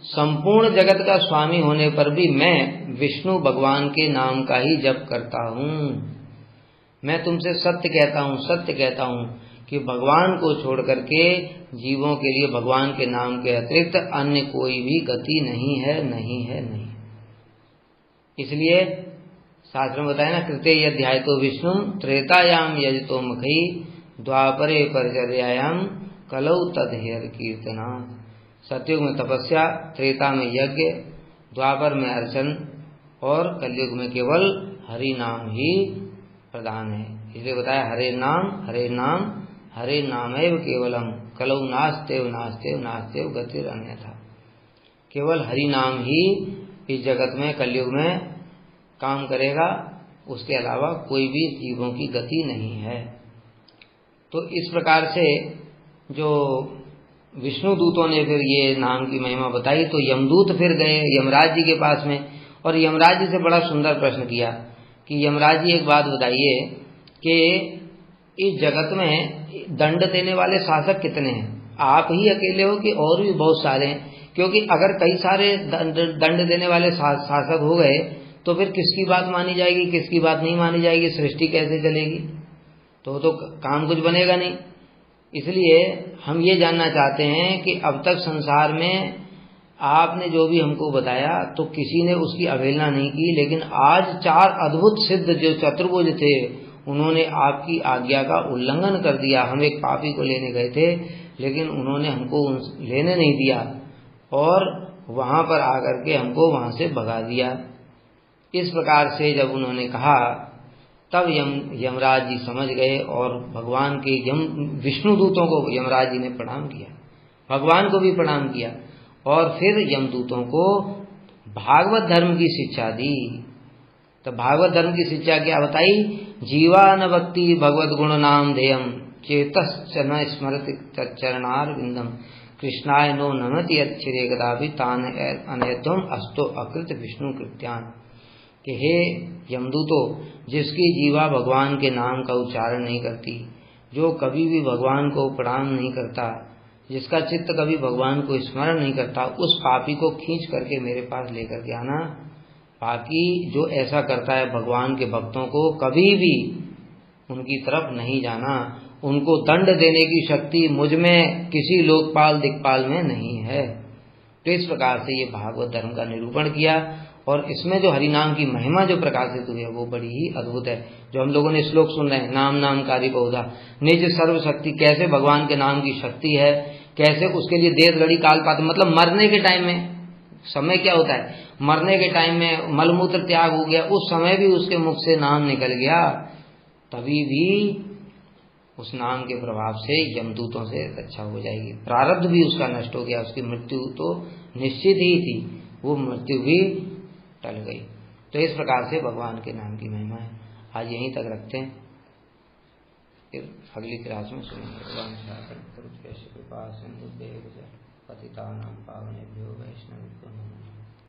संपूर्ण जगत का स्वामी होने पर भी मैं विष्णु भगवान के नाम का ही जप करता हूँ। मैं तुमसे सत्य कहता हूँ कि भगवान को छोड़ करके जीवों के लिए भगवान के नाम के अतिरिक्त अन्य कोई भी गति नहीं है, नहीं है, नहीं। इसलिए शास्त्र में बताया ना, कृते अध्याय तो विष्णु त्रेतायाम यजतो मुखी द्वापरे परिचर्यायाम कलौ तदहेर कीर्तना। सतयुग में तपस्या, त्रेता में यज्ञ, द्वापर में अर्चन और कलयुग में केवल हरि नाम ही प्रधान है। इसलिए बताया हरे नाम हरे नामैव केवलम कलौ नास्तेव नास्तेव नास्तेव गतिर अन्यथा। केवल हरि नाम ही इस जगत में कलयुग में काम करेगा, उसके अलावा कोई भी जीवों की गति नहीं है। तो इस प्रकार से जो विष्णु दूतों ने फिर ये नाम की महिमा बताई, तो यमदूत फिर गए यमराज जी के पास में, और यमराज जी से बड़ा सुंदर प्रश्न किया कि यमराज जी एक बात बताइए कि इस जगत में दंड देने वाले शासक कितने हैं? आप ही अकेले हो कि और भी बहुत सारे हैं? क्योंकि अगर कई सारे दंड देने वाले शासक हो गए तो फिर किसकी बात मानी जाएगी, किसकी बात नहीं मानी जाएगी, सृष्टि कैसे चलेगी? तो काम कुछ बनेगा नहीं। इसलिए हम ये जानना चाहते हैं कि अब तक संसार में आपने जो भी हमको बताया तो किसी ने उसकी अवहेलना नहीं की, लेकिन आज 4 अद्भुत सिद्ध जो चतुर्भुज थे उन्होंने आपकी आज्ञा का उल्लंघन कर दिया। हम एक पापी को लेने गए थे लेकिन उन्होंने हमको लेने नहीं दिया और वहां पर आकर के हमको वहां से भगा दिया। इस प्रकार से जब उन्होंने कहा तब यमराज जी समझ गए और भगवान के विष्णु दूतों को यमराज जी ने प्रणाम किया, भगवान को भी प्रणाम किया और फिर यमदूतों को भागवत धर्म की शिक्षा दी। तो भागवत धर्म की शिक्षा क्या बताई? जीवा न भक्ति भगवत गुण नाम ध्येयम चेतश्च न स्मरति चरणार विंदम कृष्णाय नो नमति अच्छिरे कदापि तान अनयत्वम अस्तो अकृत विष्णु कृत्यान। कि हे यमदूतो, जिसकी जीवा भगवान के नाम का उच्चारण नहीं करती, जो कभी भी भगवान को प्रणाम नहीं करता, जिसका चित्त कभी भगवान को स्मरण नहीं करता, उस पापी को खींच करके मेरे पास लेकर के आना। बाकी जो ऐसा करता है भगवान के भक्तों को कभी भी उनकी तरफ नहीं जाना, उनको दंड देने की शक्ति मुझ में किसी लोकपाल दिक्पाल में नहीं है। तो इस प्रकार से ये भागवत धर्म का निरूपण किया और इसमें जो हरिनाम की महिमा जो प्रकाशित हुई है वो बड़ी ही अद्भुत है। जो हम लोगों ने श्लोक सुन रहे हैं, नाम नामकारी बहुधा निज सर्व शक्ति, कैसे भगवान के नाम की शक्ति है, कैसे उसके लिए देश घड़ी काल पात्र, मतलब मरने के टाइम में समय क्या होता है, मरने के टाइम में मलमूत्र त्याग हो गया, उस समय भी उसके मुख से नाम निकल गया, तभी भी उस नाम के प्रभाव से यमदूतों से रक्षा हो जाएगी। प्रारब्ध भी उसका नष्ट हो गया, उसकी मृत्यु तो निश्चित ही थी, वो मृत्यु भी टल गई। तो इस प्रकार से भगवान के नाम की महिमा है। आज यहीं तक रखते हैं, फिर अगली क्लास में सुनेंगे। पतितानां पावनेभ्यो वैष्णवेभ्यो नमः।